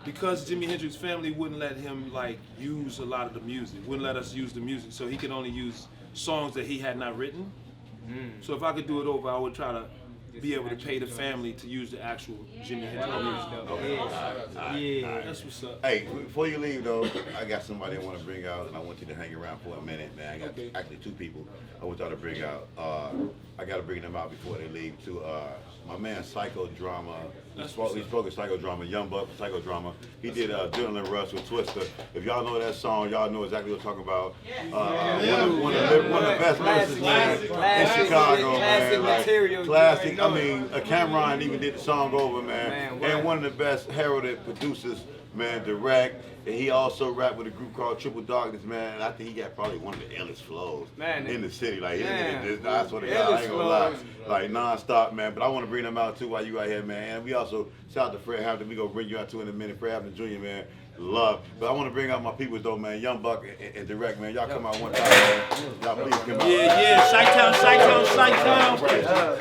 [SPEAKER 4] because Jimi Hendrix's family wouldn't let him like use a lot of the music, wouldn't let us use the music, so he could only use songs that he had not written. So if I could do it over, I would try to be able to pay the family to use the actual Jimi Hendrix music.
[SPEAKER 6] Yeah.
[SPEAKER 4] That's what's up.
[SPEAKER 3] Hey, before you leave though, I got somebody I want to bring out, and I want you to hang around for a minute, man. I got actually two people I want y'all to bring out. I got to bring them out before they leave too. My man Psychodrama. He spoke of Psychodrama, Young Buck Psychodrama. He did Adrenaline Rush with Twister. If y'all know that song, y'all know exactly what I'm talking about. One of the best lyricists, man, in Chicago, man. Like,
[SPEAKER 6] material.
[SPEAKER 3] classic. I mean, Cameron even did the song over, man.
[SPEAKER 6] Man,
[SPEAKER 3] And one of the best heralded producers, man, direct. And he also rapped with a group called Triple Darkness, man. And I think he got probably one of the illest flows in the city. Like, I swear to God, I ain't gonna lie. Like, non-stop, man. But I want to bring them out, too, while you out here, man. And we also, shout out to Fred Hampton. We gonna bring you out, too, in a minute. Fred Hampton Jr., man. Love. But I want to bring out my people, though, man. Young Buck and Direct, man. Y'all come out one time, man. Y'all please come out.
[SPEAKER 4] Yeah, Chi-Town.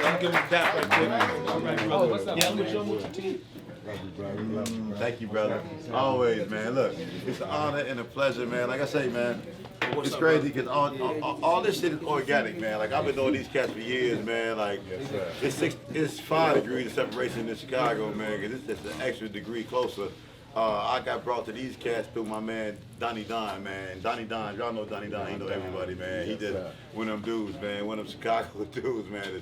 [SPEAKER 4] I'm giving that right quick. All right, brother.
[SPEAKER 6] what's up?
[SPEAKER 4] Yeah, I'm with your team.
[SPEAKER 3] Thank you, brother. Always, man. Look, it's an honor and a pleasure, man. Like I say, man, it's crazy because all this shit is organic, man. Like I've been doing these cats for years, man. Like it's 5 degrees of separation in Chicago, man. Because it's just an extra degree closer. I got brought to these cats through my man Donnie Don, man. Donnie Don, y'all know Donnie Don. He know everybody, man. He just one of them dudes, man. One of them Chicago dudes, man.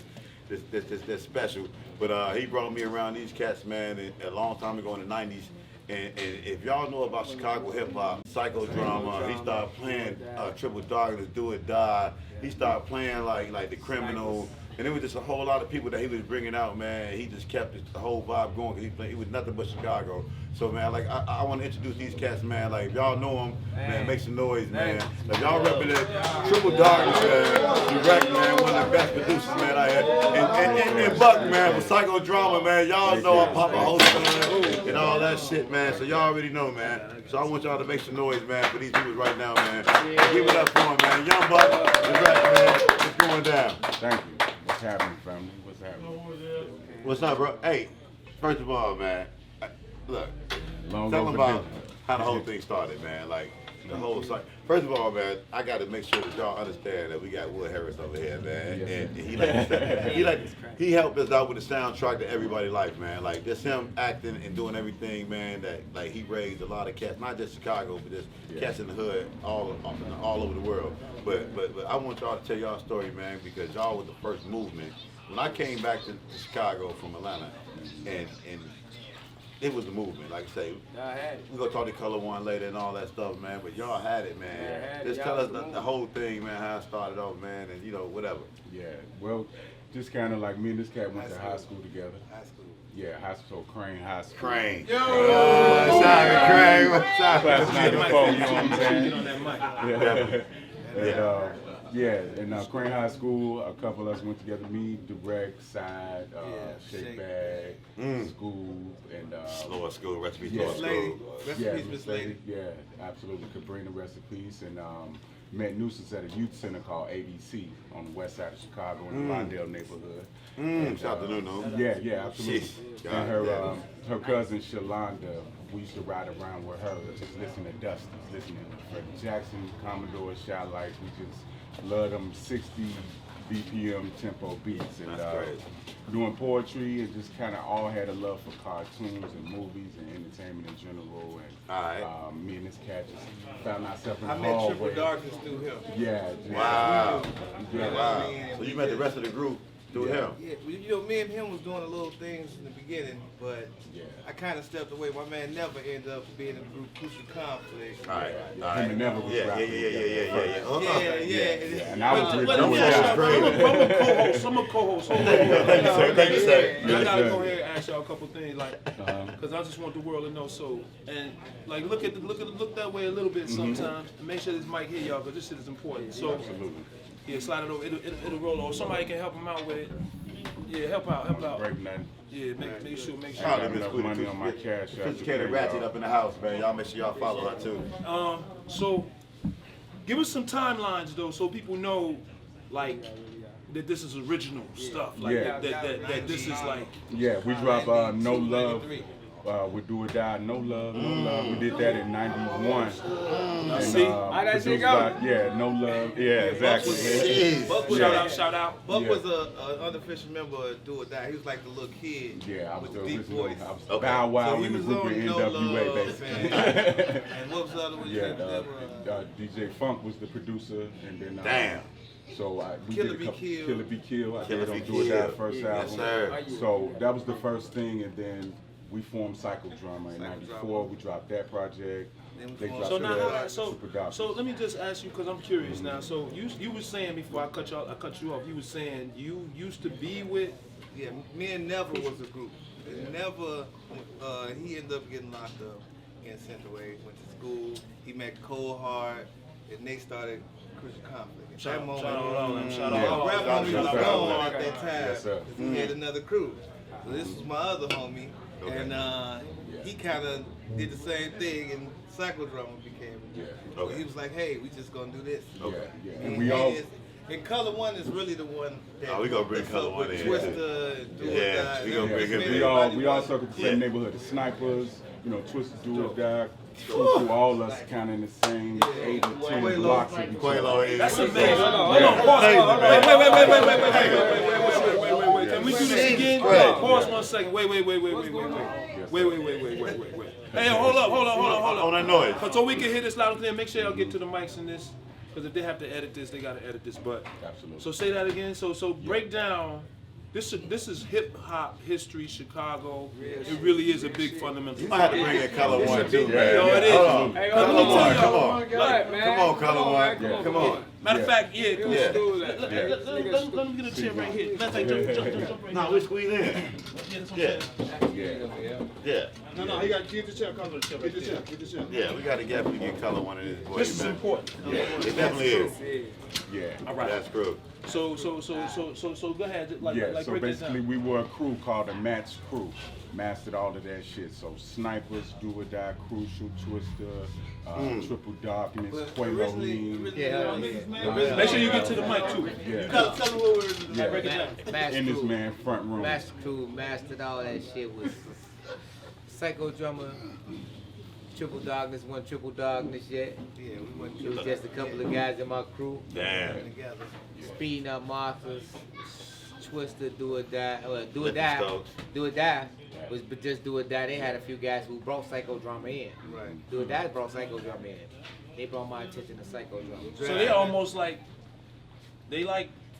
[SPEAKER 3] That's special. But he brought me around these cats, man, a long time ago in the 90s. And if y'all know about Chicago hip hop, Psychodrama, he started playing Triple Darkness, Do It Die. He started playing like The Criminal. And it was just a whole lot of people that he was bringing out, man. He just kept the whole vibe going because he was nothing but Chicago. So, man, like, I want to introduce these cats, man. Like, if y'all know them, man, make some noise, man. Like, y'all represent Triple Darkness, man. Direct, man, one of the best producers, man, out here. And Buck, man, for Psychodrama, man. Y'all know I pop a whole son and all that shit, man. So, y'all already know, man. So, I want y'all to make some noise, man, for these dudes right now, man. Give it up for them, man. Young Buck, Direct, man. It's going down.
[SPEAKER 7] Thank you. What's happening, family? What's happening?
[SPEAKER 3] What's up, bro? Hey, first of all, man, look,
[SPEAKER 7] Long
[SPEAKER 3] tell them
[SPEAKER 7] overdue.
[SPEAKER 3] about how the whole thing started, man. Like, the whole site. First of all, man, I got to make sure that y'all understand that we got woodharris over here, man. And he helped us out with the soundtrack to everybody's life, man. Like, just him acting and doing everything, man, that, like, he raised a lot of cats, not just Chicago, but just cats in the hood all over the world. But I want y'all to tell y'all a story, man, because y'all was the first movement. When I came back to Chicago from Atlanta, and it was the movement, like I say.
[SPEAKER 6] Y'all had it.
[SPEAKER 3] We're gonna talk to Color One later and all that stuff, man. But y'all had it, man.
[SPEAKER 6] Yeah, had it.
[SPEAKER 3] Just
[SPEAKER 6] Y'all
[SPEAKER 3] tell us
[SPEAKER 6] was
[SPEAKER 3] the whole thing, man, how it started off, man, and whatever.
[SPEAKER 7] Yeah, well, just kind of like me and this cat went to high school together.
[SPEAKER 3] High school.
[SPEAKER 7] Yeah, high school, Crane High School.
[SPEAKER 3] Crane.
[SPEAKER 7] Yo!
[SPEAKER 3] Crane. What's up?
[SPEAKER 7] Class 94, you know what I'm saying?
[SPEAKER 4] Get on that mic.
[SPEAKER 7] And Crane High School, a couple of us went together, me, Direct, Side, Shake Bag, School, and
[SPEAKER 3] Lower School, Recipe
[SPEAKER 7] yeah,
[SPEAKER 3] Lower School.
[SPEAKER 7] Miss Lady. Yeah, absolutely. Cabrina Recipes, and met nuisance at a youth center called ABC on the west side of Chicago in the Lawndale neighborhood.
[SPEAKER 3] Shout out to Nuno.
[SPEAKER 7] Yeah, absolutely.
[SPEAKER 3] Jeez.
[SPEAKER 7] And her cousin Shalonda, we used to ride around with her, just listening to Dusty, listening to Freddie Jackson, Commodore, Shy Lights. We just love them 60 BPM tempo beats, and doing poetry, and just kind of all had a love for cartoons and movies and entertainment in general. And me and this cat just found ourselves in the hallway.
[SPEAKER 5] I met Triple Darkness through him.
[SPEAKER 7] Yeah.
[SPEAKER 3] Wow.
[SPEAKER 7] Yeah.
[SPEAKER 3] Wow. So you met the rest of the group through him?
[SPEAKER 5] Yeah, me and him was doing the little things in the beginning, but I kind of stepped away. My man never ended up being in the group Crucial Conflict.
[SPEAKER 3] All right.
[SPEAKER 7] Him and Never was rapping.
[SPEAKER 5] Yeah.
[SPEAKER 7] And I was with
[SPEAKER 4] Let me ask y'all, I'm a co-host.
[SPEAKER 3] Thank you, sir.
[SPEAKER 4] I gotta go ahead and ask y'all a couple things, like, cause I just want the world to know. So, and like, look that way a little bit sometimes, and make sure this mic hear y'all, cause this shit is important. So,
[SPEAKER 7] Absolutely.
[SPEAKER 4] yeah, slide it over. It'll roll over. Somebody can help him out with it. Yeah, help out.
[SPEAKER 7] Break nothing.
[SPEAKER 4] Yeah, make sure.
[SPEAKER 7] I got enough money on my cash.
[SPEAKER 3] Sophisticated Ratchet up in the house, man. Y'all make sure y'all follow her too.
[SPEAKER 4] So, give us some timelines though, so people know, like, that this is original stuff. Like that this is like.
[SPEAKER 7] Yeah, we drop No Love. We Do or Die, No Love. We did that in '91.
[SPEAKER 4] See?
[SPEAKER 6] How that shit go?
[SPEAKER 7] No Love. Yeah, exactly.
[SPEAKER 4] Shout out.
[SPEAKER 5] Buck was an unofficial member of Do or Die. He was like the little kid
[SPEAKER 7] Yeah, I was
[SPEAKER 5] with
[SPEAKER 7] the
[SPEAKER 5] the deep
[SPEAKER 7] original.
[SPEAKER 5] voice.
[SPEAKER 7] I was Bow Wow
[SPEAKER 5] So he
[SPEAKER 7] in the
[SPEAKER 5] was
[SPEAKER 7] group
[SPEAKER 5] on
[SPEAKER 7] in
[SPEAKER 5] No
[SPEAKER 7] NWA,
[SPEAKER 5] Love,
[SPEAKER 7] basically.
[SPEAKER 5] and what was the other one?
[SPEAKER 7] DJ Funk was the producer, and then
[SPEAKER 3] Damn.
[SPEAKER 7] So we
[SPEAKER 5] Killer
[SPEAKER 7] did a
[SPEAKER 5] Be
[SPEAKER 7] couple,
[SPEAKER 5] Killed.
[SPEAKER 7] Killer Be Killed. I
[SPEAKER 3] Killer
[SPEAKER 7] did
[SPEAKER 3] Be
[SPEAKER 7] on Do or Die
[SPEAKER 3] Killed.
[SPEAKER 7] first
[SPEAKER 3] Yes,
[SPEAKER 7] album.
[SPEAKER 3] sir.
[SPEAKER 7] So that was the first thing, and then we formed Psychodrama in '94. We dropped that project. They dropped
[SPEAKER 4] So now,
[SPEAKER 7] that,
[SPEAKER 4] so
[SPEAKER 7] Super Doc.
[SPEAKER 4] let me just ask you, because I'm curious now. So you were saying before I cut you off. You were saying you used to be with.
[SPEAKER 5] Yeah, me and Never was a group. And Never, he ended up getting locked up and sent away. Went to school. He met Cold Hard, and they started Crucial Conflict. At that moment, my rap homie was gone at that time.
[SPEAKER 7] Yes, sir.
[SPEAKER 5] He had another crew. So this was my other homie, and he kind of did the same thing, and Psychodrama became. So he was like, "Hey, we just gonna do this."
[SPEAKER 7] Yeah. And we all.
[SPEAKER 5] And Color One is really the one that.
[SPEAKER 3] We gonna bring
[SPEAKER 5] that's
[SPEAKER 3] Color
[SPEAKER 5] up
[SPEAKER 3] One
[SPEAKER 5] with
[SPEAKER 3] in.
[SPEAKER 5] Twister, Do or
[SPEAKER 3] Yeah,
[SPEAKER 5] Die.
[SPEAKER 3] we gonna bring him in.
[SPEAKER 7] We all circle the same neighborhood. The Snipers, Twisted, Do or Die. True, all us kind of in the same 8 or 10 blocks of each other.
[SPEAKER 3] Quavo is.
[SPEAKER 4] That's amazing. Hold on. Pause. Wait. Can we do this again? Pause 1 second. Wait. Hey, hold up.
[SPEAKER 3] On that noise.
[SPEAKER 4] So we can hear this loud and clear. Make sure y'all get to the mics in this, because if they have to edit this, they gotta edit this. But
[SPEAKER 7] Absolutely.
[SPEAKER 4] so say that again. So break down. This is hip hop history, Chicago. It really is a big fundamental.
[SPEAKER 3] You might have to bring in Color One too, man.
[SPEAKER 4] Yo, it is.
[SPEAKER 3] Hold on.
[SPEAKER 6] Hey,
[SPEAKER 3] Color
[SPEAKER 6] hold
[SPEAKER 3] One,
[SPEAKER 6] on.
[SPEAKER 3] come on.
[SPEAKER 6] Come on,
[SPEAKER 3] Color One. Come on.
[SPEAKER 4] Matter of fact, yeah. Let me get a chair right here. Matter of fact, jump right
[SPEAKER 3] No, we squeeze in.
[SPEAKER 4] here.
[SPEAKER 3] Yeah.
[SPEAKER 5] No, he got to get the chair. Come to the chair. Get the chair.
[SPEAKER 3] Yeah, we gotta definitely get Color One in this boy.
[SPEAKER 4] This is
[SPEAKER 3] man.
[SPEAKER 4] important.
[SPEAKER 3] Yeah, it definitely is.
[SPEAKER 7] Yeah.
[SPEAKER 4] All right.
[SPEAKER 3] That's true.
[SPEAKER 4] So go ahead. Like
[SPEAKER 7] So
[SPEAKER 4] break this
[SPEAKER 7] basically
[SPEAKER 4] down.
[SPEAKER 7] we were a crew called the Match Crew. Mastered all of that shit. So Snipers, Do or Die, Crucial, Twister, Triple Darkness, Quavo Lean.
[SPEAKER 4] Make sure you get to the mic too.
[SPEAKER 7] Yeah.
[SPEAKER 5] Tell me what we're
[SPEAKER 4] Break it down.
[SPEAKER 7] In this man front room.
[SPEAKER 8] Master Crew mastered all that shit with Psychodrama, Triple Darkness, wasn't Triple Darkness yet.
[SPEAKER 5] Yeah, we went
[SPEAKER 8] It was just a couple of guys in my crew.
[SPEAKER 3] Damn.
[SPEAKER 5] together.
[SPEAKER 8] Speeding Up Marthas, Twister, Do or Die, Do or
[SPEAKER 3] Lippy
[SPEAKER 8] Die.
[SPEAKER 3] Stokes.
[SPEAKER 8] Do or Die was but just Do or Die. They had a few guys who brought Psychodrama in.
[SPEAKER 5] Right.
[SPEAKER 8] Do or Die brought Psychodrama in. They brought my attention to Psychodrama.
[SPEAKER 4] So they almost like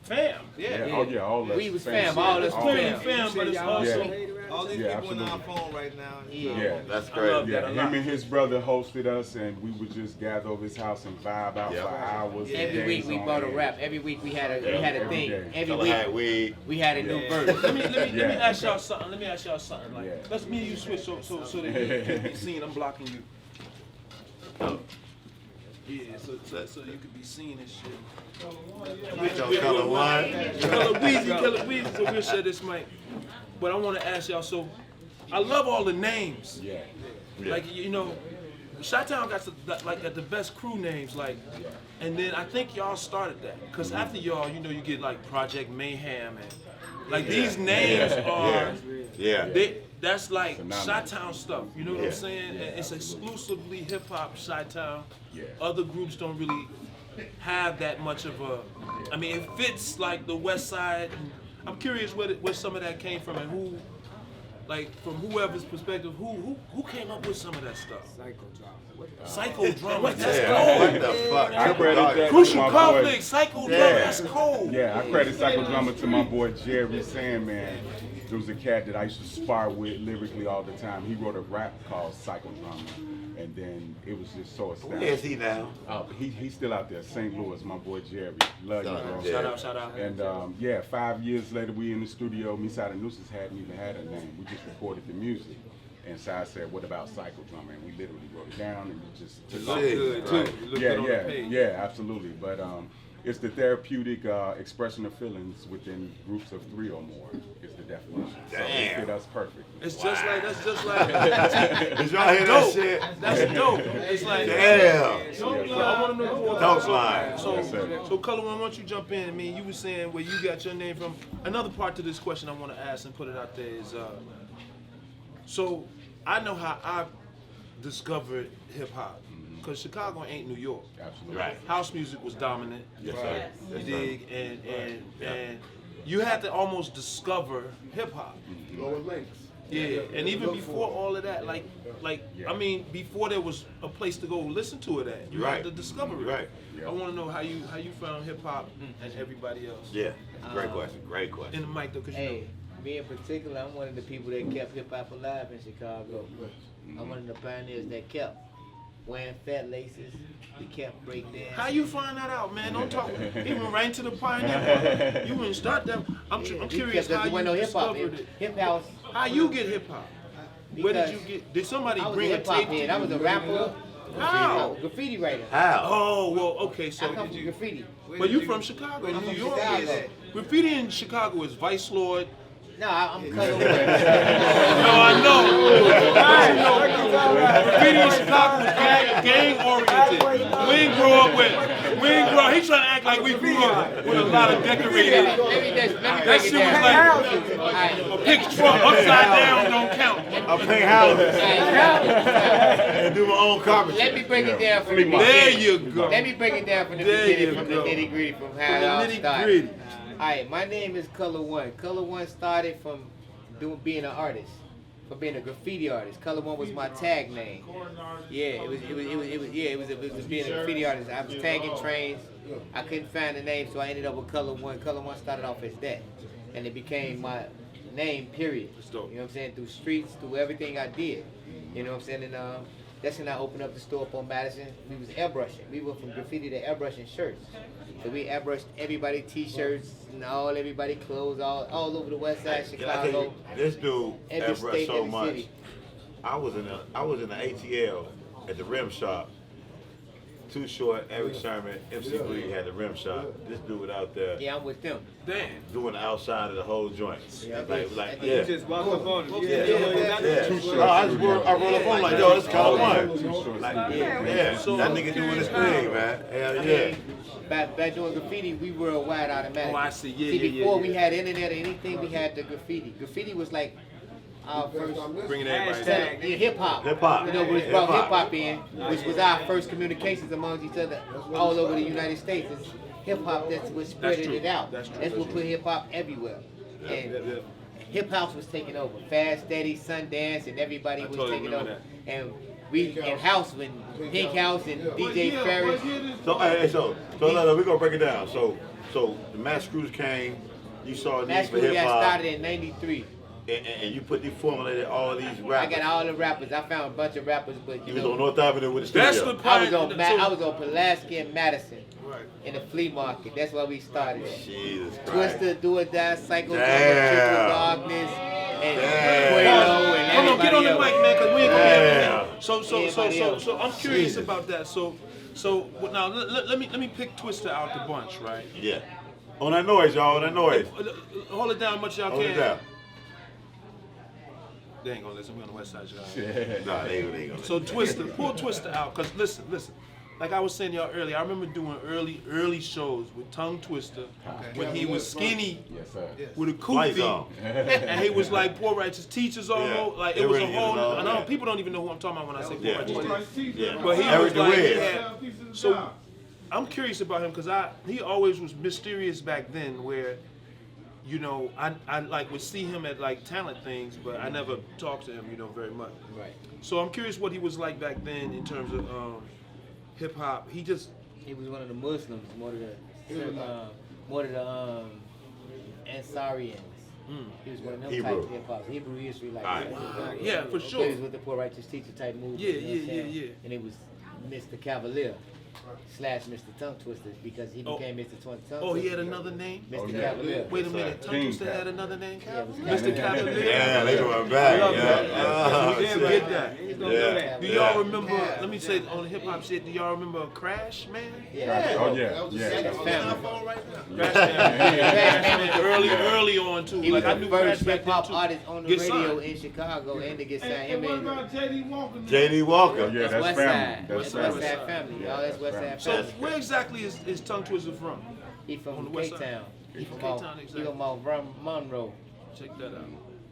[SPEAKER 4] fam.
[SPEAKER 5] Yeah.
[SPEAKER 7] Oh yeah, all us.
[SPEAKER 8] We was
[SPEAKER 7] same
[SPEAKER 8] fam,
[SPEAKER 7] shit.
[SPEAKER 8] all us
[SPEAKER 7] All
[SPEAKER 4] Clearly
[SPEAKER 7] that.
[SPEAKER 4] fam, but it's also
[SPEAKER 7] Yeah.
[SPEAKER 5] All these
[SPEAKER 7] Yeah,
[SPEAKER 5] people in our
[SPEAKER 7] absolutely.
[SPEAKER 5] phone right now.
[SPEAKER 7] Yeah,
[SPEAKER 3] That's
[SPEAKER 4] I love
[SPEAKER 3] crazy.
[SPEAKER 4] that
[SPEAKER 7] yeah.
[SPEAKER 4] a
[SPEAKER 7] Him
[SPEAKER 4] lot.
[SPEAKER 7] and his brother hosted us, and we would just gather over his house and vibe out
[SPEAKER 3] Yeah.
[SPEAKER 7] for hours. and
[SPEAKER 8] Every week
[SPEAKER 7] days
[SPEAKER 8] we
[SPEAKER 7] on
[SPEAKER 8] bought a
[SPEAKER 7] end.
[SPEAKER 8] rap. Every week we had a
[SPEAKER 7] Every
[SPEAKER 8] thing.
[SPEAKER 7] day.
[SPEAKER 8] Every
[SPEAKER 3] Fella
[SPEAKER 8] week
[SPEAKER 3] had weed.
[SPEAKER 8] we had a new verse.
[SPEAKER 4] Let me
[SPEAKER 7] Yeah.
[SPEAKER 4] ask y'all something. Let me ask y'all something. Like,
[SPEAKER 7] Yeah.
[SPEAKER 4] let's me and you switch so that you can be seen. I'm blocking you. Yeah, so you could be seen and shit.
[SPEAKER 3] Yo, color one.
[SPEAKER 4] Killer Weezy, so we'll share this mic. But I want to ask y'all, so I love all the names.
[SPEAKER 7] Yeah.
[SPEAKER 4] Like, you know, Chi-Town got the best crew names, like, and then I think y'all started that. Because after y'all, you know, you get like Project Mayhem and like these names are,
[SPEAKER 3] Yeah.
[SPEAKER 4] that's like
[SPEAKER 7] Phenomenal.
[SPEAKER 4] Chi-Town stuff, you know what
[SPEAKER 3] Yeah.
[SPEAKER 4] I'm saying?
[SPEAKER 7] Yeah,
[SPEAKER 4] And it's exclusively hip hop Chi-Town.
[SPEAKER 7] Yeah.
[SPEAKER 4] Other groups don't really have that much of a, I mean, it fits like the West Side. And I'm curious where some of that came from and who, like from whoever's perspective, who came up with some of that stuff? Psychodrama, that's
[SPEAKER 3] Yeah. What
[SPEAKER 4] cold.
[SPEAKER 3] the fuck?
[SPEAKER 7] I credit that to
[SPEAKER 4] Crucial
[SPEAKER 7] my
[SPEAKER 4] conflict,
[SPEAKER 7] boy.
[SPEAKER 4] psychodrama, that's cold.
[SPEAKER 7] Yeah, I credit Psychodrama to my boy Jerry Sandman. There was a cat that I used to spar with lyrically all the time. He wrote a rap called Psychodrama, and then it was just so
[SPEAKER 3] Where
[SPEAKER 7] astounding.
[SPEAKER 3] is he now?
[SPEAKER 7] He's still out there, St. Louis, my boy Jerry. Love you, bro.
[SPEAKER 4] Shout out.
[SPEAKER 7] And yeah, 5 years later, we in the studio. Me Side of Nooses hadn't even had a name. We just recorded the music. And Side said, "What about Psychodrama?" And we literally wrote it down, and we just
[SPEAKER 4] It looked good too. It looked good on the page.
[SPEAKER 7] yeah, absolutely. But it's the therapeutic expression of feelings within groups of 3 or more is the definition. So it
[SPEAKER 3] Damn.
[SPEAKER 7] fit us perfect.
[SPEAKER 4] It's just like that's just like
[SPEAKER 3] Did y'all hear that
[SPEAKER 4] dope.
[SPEAKER 3] shit?
[SPEAKER 4] That's dope. It's like
[SPEAKER 3] Damn.
[SPEAKER 4] So I want to know more.
[SPEAKER 3] Dope line.
[SPEAKER 4] So Color One, why don't you jump in? I mean, you were saying where you got your name from. Another part to this question I want to ask and put it out there is, so I know how I discovered hip hop because Chicago ain't New York.
[SPEAKER 7] Absolutely.
[SPEAKER 3] Right.
[SPEAKER 4] House music was dominant.
[SPEAKER 3] Yes, sir.
[SPEAKER 4] You
[SPEAKER 3] Yes,
[SPEAKER 4] dig? And you had to almost discover hip hop. Yeah, and even before all of that, like
[SPEAKER 7] Yeah.
[SPEAKER 4] I mean, before there was a place to go listen to it at, you
[SPEAKER 3] Right.
[SPEAKER 4] had to discover it.
[SPEAKER 3] Right.
[SPEAKER 4] I want to know how you found hip hop and everybody else.
[SPEAKER 3] Yeah. Great question. Great question.
[SPEAKER 4] In the mic though, cause you
[SPEAKER 8] Hey, me in particular, I'm one of the people that kept hip hop alive in Chicago. I'm one of the pioneers that kept wearing fat laces. We kept breakdancing.
[SPEAKER 4] how you find that out, man? Don't talk. He went right to the pioneer part. You didn't start that. I'm curious how you discovered it.
[SPEAKER 8] Hip house.
[SPEAKER 4] How you get hip hop? Where did you
[SPEAKER 8] Because
[SPEAKER 4] get? Did somebody
[SPEAKER 8] I was a
[SPEAKER 4] bring a
[SPEAKER 8] hip hop
[SPEAKER 4] tape to
[SPEAKER 8] head. I was a rapper.
[SPEAKER 4] How?
[SPEAKER 8] Graffiti writer.
[SPEAKER 3] How?
[SPEAKER 4] Oh well, okay.
[SPEAKER 8] I
[SPEAKER 4] So
[SPEAKER 8] come from graffiti.
[SPEAKER 4] but you from Chicago,
[SPEAKER 8] I'm
[SPEAKER 4] New
[SPEAKER 8] from
[SPEAKER 4] York.
[SPEAKER 8] Chicago.
[SPEAKER 4] Graffiti in Chicago is Vice Lord.
[SPEAKER 8] No, I'm color one.
[SPEAKER 4] No, I know. Graffiti in Chicago is gang oriented. We ain't grow up with. We ain't grow. He trying to act like we grew up with a lot of decorated.
[SPEAKER 8] Let me
[SPEAKER 4] That
[SPEAKER 8] break
[SPEAKER 4] shit
[SPEAKER 8] it
[SPEAKER 4] was
[SPEAKER 8] down.
[SPEAKER 4] like
[SPEAKER 8] Alright.
[SPEAKER 4] a pink truck upside down don't count.
[SPEAKER 3] I paint houses
[SPEAKER 8] Alright.
[SPEAKER 3] and do my own carpentry.
[SPEAKER 8] Let me break it down from the
[SPEAKER 4] There
[SPEAKER 8] beginning.
[SPEAKER 4] you go.
[SPEAKER 8] Let me break it down from the
[SPEAKER 4] There
[SPEAKER 8] beginning,
[SPEAKER 4] you
[SPEAKER 8] from the
[SPEAKER 4] go.
[SPEAKER 8] nitty gritty, from how
[SPEAKER 4] From
[SPEAKER 8] it
[SPEAKER 4] the
[SPEAKER 8] all
[SPEAKER 4] nitty
[SPEAKER 8] started.
[SPEAKER 4] gritty.
[SPEAKER 8] Alright, my name is Color One. Color One started from being an artist, from being a graffiti artist. Color One was my tag name. Yeah, it was being a graffiti artist. I was tagging trains. I couldn't find the name, so I ended up with Color One. Color One started off as that, and it became my name. Period.
[SPEAKER 4] That's dope.
[SPEAKER 8] You know what I'm saying? Through streets, through everything I did. You know what I'm saying? And that's when I opened up the store up on Madison. We was airbrushing. We went from graffiti to airbrushing shirts. So we airbrushed everybody t-shirts and everybody clothes all over the west side of Chicago.
[SPEAKER 3] This dude
[SPEAKER 8] Every
[SPEAKER 3] airbrushed
[SPEAKER 8] state,
[SPEAKER 3] so
[SPEAKER 8] every
[SPEAKER 3] much.
[SPEAKER 8] city.
[SPEAKER 3] I was in the ATL at the rim shop. Too Short, Eric Sherman, MC Green had the rim shop. This dude out there
[SPEAKER 8] Yeah, I'm with them.
[SPEAKER 4] Damn.
[SPEAKER 3] doing the outside of the whole joint.
[SPEAKER 8] Yeah,
[SPEAKER 3] Like
[SPEAKER 6] You
[SPEAKER 3] yeah.
[SPEAKER 6] just walk up on him.
[SPEAKER 3] Yeah.
[SPEAKER 6] Yeah.
[SPEAKER 3] No, I roll up on like, yo, this Color One.
[SPEAKER 7] Too Short.
[SPEAKER 3] Like, yeah, that nigga doing his thing, man. Hell yeah.
[SPEAKER 8] Back doing graffiti, we were wide automatic.
[SPEAKER 4] Oh, I see. Yeah,
[SPEAKER 8] See,
[SPEAKER 4] yeah,
[SPEAKER 8] before
[SPEAKER 4] yeah,
[SPEAKER 8] we
[SPEAKER 4] yeah.
[SPEAKER 8] had internet or anything, we had the graffiti. Graffiti was like our first
[SPEAKER 4] Bringing everybody.
[SPEAKER 8] tag, hip hop.
[SPEAKER 3] Hip-hop.
[SPEAKER 8] You know, which brought
[SPEAKER 3] Hip-hop.
[SPEAKER 8] hip hop in, which was our first communications amongst each other all over the United States. It's hip hop that's what spread
[SPEAKER 4] true.
[SPEAKER 8] it out.
[SPEAKER 4] That's true.
[SPEAKER 8] That's what put hip hop everywhere. And hip house was taking over. Fast, Steady, Sundance, and everybody was
[SPEAKER 4] totally
[SPEAKER 8] taking
[SPEAKER 4] remember
[SPEAKER 8] over. And we in house when Pink House and DJ Ferris.
[SPEAKER 3] So hey, so we're gonna break it down. So the Mass Cruise came, you saw a need
[SPEAKER 8] Mass
[SPEAKER 3] for
[SPEAKER 8] Crew
[SPEAKER 3] hip
[SPEAKER 8] got
[SPEAKER 3] hop.
[SPEAKER 8] started in '93.
[SPEAKER 3] and you put the formulated all these rappers.
[SPEAKER 8] I got all the rappers. I found a bunch of rappers, but
[SPEAKER 3] You was on North Avenue with the
[SPEAKER 4] That's
[SPEAKER 3] studio.
[SPEAKER 4] the part.
[SPEAKER 8] I was on Pulaski and Madison in the flea market. That's where we started.
[SPEAKER 3] Jesus Christ.
[SPEAKER 8] Twister, Do or Die, Psycho,
[SPEAKER 3] Damn.
[SPEAKER 8] Triple Darkness, and
[SPEAKER 3] Damn.
[SPEAKER 8] Quavo, and
[SPEAKER 4] Come on, get on the
[SPEAKER 8] everybody
[SPEAKER 4] mic, man, because we ain't gonna have
[SPEAKER 3] Yeah.
[SPEAKER 4] everything. So I'm curious
[SPEAKER 3] Jesus.
[SPEAKER 4] about that. So now let me pick Twister out the bunch, right?
[SPEAKER 3] Yeah. On that noise, y'all. On that noise.
[SPEAKER 4] Hold it down as much as y'all
[SPEAKER 3] Hold
[SPEAKER 4] can.
[SPEAKER 3] it down.
[SPEAKER 4] They ain't gonna listen. We on the west side, y'all.
[SPEAKER 3] Nah, they ain't gonna.
[SPEAKER 4] So Twister, pull Twister out, cause listen. Like I was saying to y'all earlier, I remember doing early shows with Tongue Twister when he was skinny
[SPEAKER 7] Yes, sir.
[SPEAKER 4] with a
[SPEAKER 3] Lights
[SPEAKER 4] kufi,
[SPEAKER 3] on.
[SPEAKER 4] and he was like Poor Righteous Teachers almost.
[SPEAKER 3] Yeah.
[SPEAKER 4] Like
[SPEAKER 3] They
[SPEAKER 4] it was a
[SPEAKER 3] really get
[SPEAKER 4] whole.
[SPEAKER 3] it all,
[SPEAKER 4] I know
[SPEAKER 3] yeah.
[SPEAKER 4] people don't even know who I'm talking about when I say Poor
[SPEAKER 3] Yeah.
[SPEAKER 4] Righteous Teachers.
[SPEAKER 3] Yeah.
[SPEAKER 4] But he
[SPEAKER 3] Eric
[SPEAKER 4] was like, he
[SPEAKER 3] DeWitt.
[SPEAKER 4] had, so I'm curious about him because he always was mysterious back then where, you know, I like would see him at like talent things, but I never talked to him, you know, very much.
[SPEAKER 8] Right.
[SPEAKER 4] So I'm curious what he was like back then in terms of hip hop. He
[SPEAKER 8] was one of the Muslims, one of the Ansarians. He was one of them
[SPEAKER 3] Hebrew.
[SPEAKER 8] type hip hop, Hebrew history, like
[SPEAKER 3] Alright.
[SPEAKER 8] that.
[SPEAKER 4] Yeah, for sure.
[SPEAKER 8] He was with the Poor Righteous Teacher type movement.
[SPEAKER 4] Yeah,
[SPEAKER 8] you know what I'm saying?
[SPEAKER 4] yeah.
[SPEAKER 8] And it was Mr. Cavalier / Mr. Tongue Twister because he became Mr. Tongue Twister.
[SPEAKER 4] Oh, he had another name?
[SPEAKER 8] Mr.
[SPEAKER 7] Oh, yeah.
[SPEAKER 8] Cavalier.
[SPEAKER 4] Wait a minute, Tongue
[SPEAKER 7] King
[SPEAKER 4] Twister
[SPEAKER 7] Cat.
[SPEAKER 4] had another name?
[SPEAKER 8] Yeah, it was
[SPEAKER 4] Mr. Cavalier?
[SPEAKER 3] Yeah, they going back.
[SPEAKER 6] love
[SPEAKER 3] Yeah.
[SPEAKER 6] that.
[SPEAKER 3] Ah,
[SPEAKER 4] We didn't
[SPEAKER 3] shit.
[SPEAKER 4] get that.
[SPEAKER 3] Yeah.
[SPEAKER 4] Do y'all remember, let me say on the hip hop shit, do y'all remember Crash, man?
[SPEAKER 8] Yeah.
[SPEAKER 7] Oh, yeah. Yeah.
[SPEAKER 8] That's family.
[SPEAKER 4] Crash Man was early on too.
[SPEAKER 8] He was
[SPEAKER 4] Like I
[SPEAKER 8] the
[SPEAKER 4] knew
[SPEAKER 8] first
[SPEAKER 4] Crash back
[SPEAKER 8] hip
[SPEAKER 4] then
[SPEAKER 8] hop
[SPEAKER 4] too.
[SPEAKER 8] artist on the
[SPEAKER 4] Get
[SPEAKER 8] radio
[SPEAKER 4] signed.
[SPEAKER 8] in Chicago and to get signed.
[SPEAKER 6] Hey,
[SPEAKER 8] Him
[SPEAKER 6] what
[SPEAKER 8] and
[SPEAKER 6] about J.D. Walker?
[SPEAKER 3] J.D. Walker.
[SPEAKER 7] Oh, yeah, that's
[SPEAKER 8] West
[SPEAKER 7] family.
[SPEAKER 8] Side.
[SPEAKER 7] That's
[SPEAKER 8] That's West
[SPEAKER 7] family.
[SPEAKER 8] Side family. Y'all, that's West Side
[SPEAKER 4] So
[SPEAKER 8] family.
[SPEAKER 4] where exactly is Tongue Twister from?
[SPEAKER 8] He
[SPEAKER 4] on
[SPEAKER 8] from
[SPEAKER 4] the west side?
[SPEAKER 8] K-Town. He
[SPEAKER 4] From
[SPEAKER 8] from
[SPEAKER 4] K-Town,
[SPEAKER 8] He
[SPEAKER 4] exactly.
[SPEAKER 8] from Mount Monroe.
[SPEAKER 4] Check that out.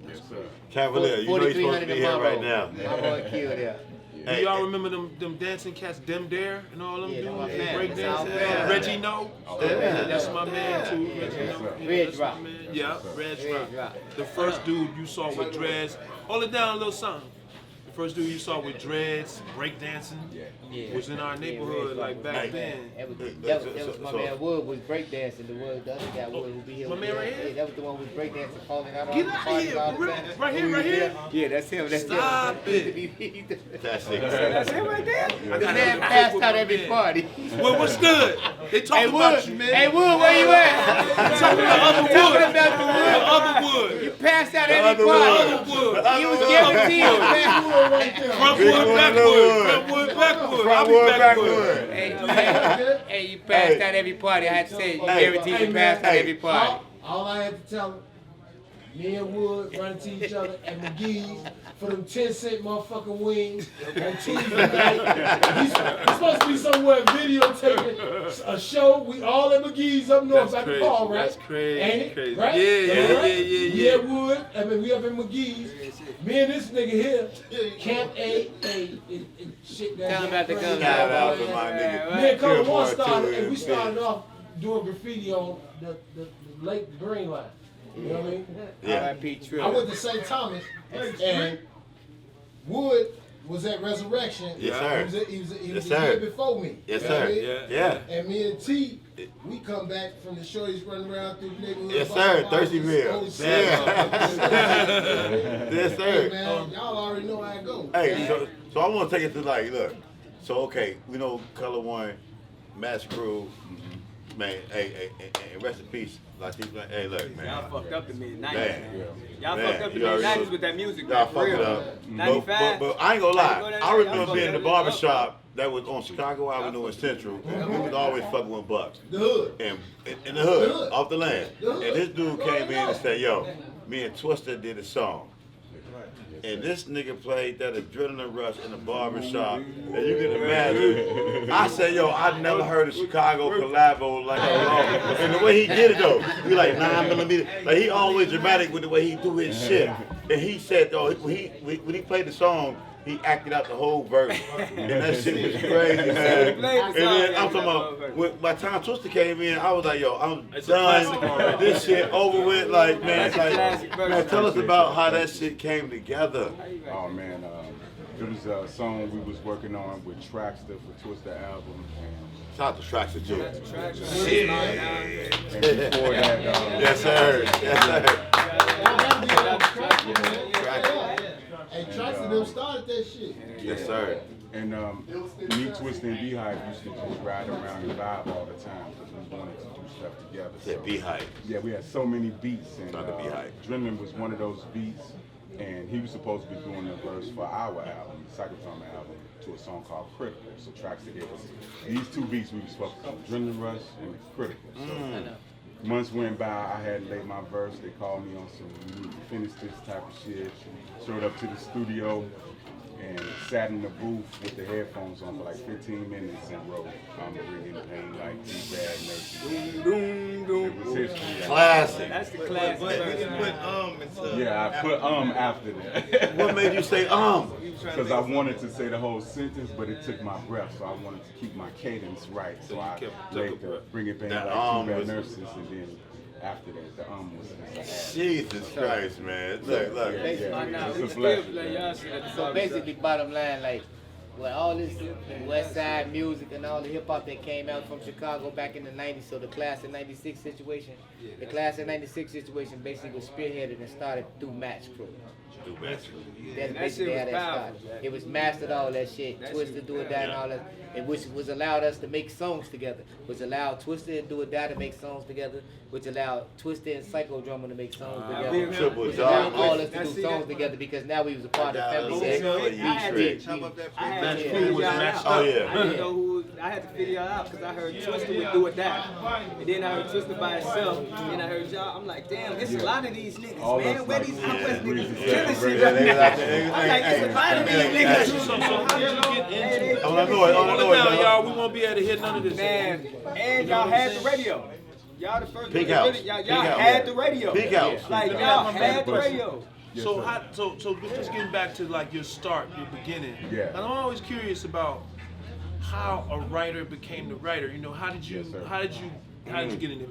[SPEAKER 7] Yes, sir.
[SPEAKER 3] Cavalier, you know he's supposed to be here right now.
[SPEAKER 8] My boy killed there.
[SPEAKER 4] Do
[SPEAKER 3] Hey,
[SPEAKER 4] y'all remember them dancing cats, Dem Dare and all them
[SPEAKER 8] Yeah,
[SPEAKER 4] dudes?
[SPEAKER 8] them my fam.
[SPEAKER 4] Break
[SPEAKER 8] That's our
[SPEAKER 4] dancing.
[SPEAKER 8] fam.
[SPEAKER 4] Reggie No. That's my man too. Reggie
[SPEAKER 7] Yes,
[SPEAKER 4] No.
[SPEAKER 7] sir.
[SPEAKER 4] Yeah,
[SPEAKER 8] Red
[SPEAKER 4] that's
[SPEAKER 8] Drop.
[SPEAKER 4] my man. Yeah, Red
[SPEAKER 8] Red
[SPEAKER 4] Drop.
[SPEAKER 8] Drop.
[SPEAKER 4] The first dude you saw with dreads. Hold it down a little something. The first dude you saw with dreads, breakdancing,
[SPEAKER 8] Yeah.
[SPEAKER 4] was in our neighborhood like back then.
[SPEAKER 8] That was my man Wood was breakdancing. The other guy Wood who be here.
[SPEAKER 4] My man right here?
[SPEAKER 8] Yeah, that was the one who was breakdancing, falling out
[SPEAKER 4] Get
[SPEAKER 8] on the
[SPEAKER 4] out of
[SPEAKER 8] parties
[SPEAKER 4] here,
[SPEAKER 8] all
[SPEAKER 4] for
[SPEAKER 8] the
[SPEAKER 4] real?
[SPEAKER 8] time.
[SPEAKER 4] Right here,
[SPEAKER 8] Who
[SPEAKER 4] right
[SPEAKER 8] was
[SPEAKER 4] here?
[SPEAKER 8] there? Yeah, that's him. That's
[SPEAKER 4] Stop
[SPEAKER 8] him.
[SPEAKER 3] That's it.
[SPEAKER 6] That's him right there?
[SPEAKER 4] I
[SPEAKER 8] The
[SPEAKER 4] got
[SPEAKER 8] man
[SPEAKER 4] a
[SPEAKER 8] passed
[SPEAKER 4] with
[SPEAKER 8] out
[SPEAKER 4] my
[SPEAKER 8] every
[SPEAKER 4] man.
[SPEAKER 8] party.
[SPEAKER 4] Well, what's good? They
[SPEAKER 8] Hey
[SPEAKER 4] talking
[SPEAKER 8] Wood,
[SPEAKER 4] about you, man.
[SPEAKER 8] hey Wood, where you at?
[SPEAKER 4] Talking about
[SPEAKER 8] Talking
[SPEAKER 4] other wood.
[SPEAKER 8] about the Wood.
[SPEAKER 4] The other wood.
[SPEAKER 8] You passed out
[SPEAKER 3] The
[SPEAKER 8] every
[SPEAKER 3] other
[SPEAKER 8] party.
[SPEAKER 4] Other wood.
[SPEAKER 8] He was giving to you, man.
[SPEAKER 4] Front
[SPEAKER 3] Big
[SPEAKER 4] wood,
[SPEAKER 3] wood,
[SPEAKER 4] back
[SPEAKER 3] little
[SPEAKER 4] wood.
[SPEAKER 3] wood.
[SPEAKER 4] Front wood, back wood.
[SPEAKER 3] Front
[SPEAKER 4] I'll be
[SPEAKER 3] wood,
[SPEAKER 4] back
[SPEAKER 3] back
[SPEAKER 4] wood.
[SPEAKER 3] wood.
[SPEAKER 8] Hey, you passed out every party. I had to say, you guaranteed you passed out every party.
[SPEAKER 9] All I had to tell him, me and Wood running to each other at McGee's for them 10-cent motherfucking wings on Tuesday night. He's supposed to be somewhere videotaping a show. We all at McGee's up north
[SPEAKER 4] That's
[SPEAKER 9] by the
[SPEAKER 4] crazy.
[SPEAKER 9] car, right?
[SPEAKER 4] That's crazy.
[SPEAKER 9] Ain't it?
[SPEAKER 4] Crazy.
[SPEAKER 9] Right?
[SPEAKER 4] Yeah.
[SPEAKER 9] We at Wood, we up in McGee's. Me and this nigga here, Camp A, shit that
[SPEAKER 8] Tell him about the gun.
[SPEAKER 3] Shout out to my nigga.
[SPEAKER 9] Me and Color
[SPEAKER 3] Good
[SPEAKER 9] One
[SPEAKER 3] boy,
[SPEAKER 9] started,
[SPEAKER 3] too,
[SPEAKER 9] and we
[SPEAKER 3] yeah.
[SPEAKER 9] started off doing graffiti on the Lake Green Line. You know what I mean?
[SPEAKER 3] Yeah.
[SPEAKER 8] R.I.P. Trill.
[SPEAKER 9] I went to St. Thomas, and Wood was at Resurrection.
[SPEAKER 3] Yes, sir.
[SPEAKER 9] He was
[SPEAKER 3] Yes,
[SPEAKER 9] a
[SPEAKER 3] sir.
[SPEAKER 9] year before me.
[SPEAKER 3] Yes,
[SPEAKER 9] You know what I
[SPEAKER 3] sir.
[SPEAKER 9] mean?
[SPEAKER 3] Yeah.
[SPEAKER 9] And me and T, we come back from the shorties running around through the neighborhood.
[SPEAKER 3] Yes,
[SPEAKER 9] busting
[SPEAKER 3] sir.
[SPEAKER 9] bottles,
[SPEAKER 3] Thirstyville.
[SPEAKER 9] old shit.
[SPEAKER 3] Yeah. Yes,
[SPEAKER 9] Hey
[SPEAKER 3] sir.
[SPEAKER 9] man, y'all already know how I go.
[SPEAKER 3] Hey, so I want to take it to like, look. So okay, we know Color One, Mass Crew, man. Hey, rest in peace. Like, hey, look, man.
[SPEAKER 6] Y'all fucked up the mid-90s,
[SPEAKER 3] Man.
[SPEAKER 6] man. Y'all
[SPEAKER 3] Man,
[SPEAKER 6] fucked up the
[SPEAKER 3] you already
[SPEAKER 6] mid-90s
[SPEAKER 3] know.
[SPEAKER 6] with that music,
[SPEAKER 3] Y'all
[SPEAKER 6] man, for
[SPEAKER 3] fucked it
[SPEAKER 6] real.
[SPEAKER 3] up.
[SPEAKER 6] 95.
[SPEAKER 3] But I ain't gonna lie. I remember being in the
[SPEAKER 6] Y'all
[SPEAKER 3] barber
[SPEAKER 6] fucked
[SPEAKER 3] shop that was on Chicago Avenue in Central. And we was always fucking with Bucks.
[SPEAKER 9] The hood.
[SPEAKER 3] And in the hood,
[SPEAKER 9] The hood.
[SPEAKER 3] off the land.
[SPEAKER 9] The hood.
[SPEAKER 3] And this dude
[SPEAKER 9] Go
[SPEAKER 3] came
[SPEAKER 9] ahead,
[SPEAKER 3] in and
[SPEAKER 9] go.
[SPEAKER 3] said, yo, me and Twister did a song. And this nigga played that Adrenaline Rush in the barber shop. And you can imagine. I said, yo, I never heard a Chicago collabo like that. And the way he did it though, he like 9mm. Like he always dramatic with the way he do his shit. And he said, though, when he played the song, he acted out the whole verse. And that shit was crazy, man. And then I'm talking about, by the time Twister came in, I was like, yo, I'm
[SPEAKER 4] It's a classic
[SPEAKER 3] done.
[SPEAKER 4] already.
[SPEAKER 3] This shit over with. Like, man, it's like,
[SPEAKER 6] Classic verse.
[SPEAKER 3] man, tell us about how that shit came together.
[SPEAKER 7] Oh man, it was a song we was working on with Traxter for Twister album,
[SPEAKER 3] Shout out to Traxter too.
[SPEAKER 7] and before that,
[SPEAKER 3] Yes, sir. Yes, sir.
[SPEAKER 9] Hey, Trax and them started that shit.
[SPEAKER 3] Yes, sir.
[SPEAKER 7] And me, Twista, and Beehive used to just ride around and vibe all the time because we wanted to do stuff together.
[SPEAKER 3] Yeah, Beehive.
[SPEAKER 7] Yeah, we had so many beats, and
[SPEAKER 3] Shout out to Beehive.
[SPEAKER 7] Drennan was one of those beats, and he was supposed to be doing the verse for our album, the Psychotrauma album, to a song called Critical. So Trax gave us these two beats we were supposed to do, Drennan Rush and Critical. So months went by, I hadn't laid my verse. They called me on some, we need to finish this type of shit. Showed up to the studio and sat in the booth with the headphones on for like 15 minutes and wrote I'm Bringing Pain Like Two Bad Nurses. It was history.
[SPEAKER 3] Classic.
[SPEAKER 6] That's the classic.
[SPEAKER 5] But you didn't put and stuff.
[SPEAKER 7] Yeah, I put after that.
[SPEAKER 3] What made you say
[SPEAKER 7] Because I wanted to say the whole sentence, but it took my breath, so I wanted to keep my cadence right. So I laid the Bringing Pain Like Two Bad Nurses, and then after that, the was
[SPEAKER 3] Jesus Christ, man. Look.
[SPEAKER 8] So basically, bottom line, like, with all this West Side music and all the hip hop that came out from Chicago back in the 90s, so the class of 96 situation, the class of 96 situation basically was spearheaded and started through Match Crew. That's basically how that started. It was mastered, all that shit. Twista, Do Or Die, and all that. And which was allowed us to make songs together. Which allowed Twista and Do Or Die to make songs together. Which allowed Twista and Psychodrama to make songs together. Which allowed all us to do songs together because now we was a part of family.
[SPEAKER 6] I had to figure y'all out because I heard Twista would Do Or Die. And then I heard Twista by itself. And then I heard y'all. I'm like, damn, it's a lot of these niggas, man. Where these Southwest niggas killing shit? I'm like, it's a lot of these niggas.
[SPEAKER 4] So how did you get into it? Y'all, we won't be able to hit none of this.
[SPEAKER 6] Man, and y'all had the radio. Y'all the first.
[SPEAKER 3] Peak House.
[SPEAKER 6] Y'all had the radio.
[SPEAKER 3] Peak House.
[SPEAKER 6] Like y'all had the radio.
[SPEAKER 4] So just getting back to like your start, your beginning.
[SPEAKER 7] Yeah.
[SPEAKER 4] And I'm always curious about how a writer became the writer. You know, how did you get in it?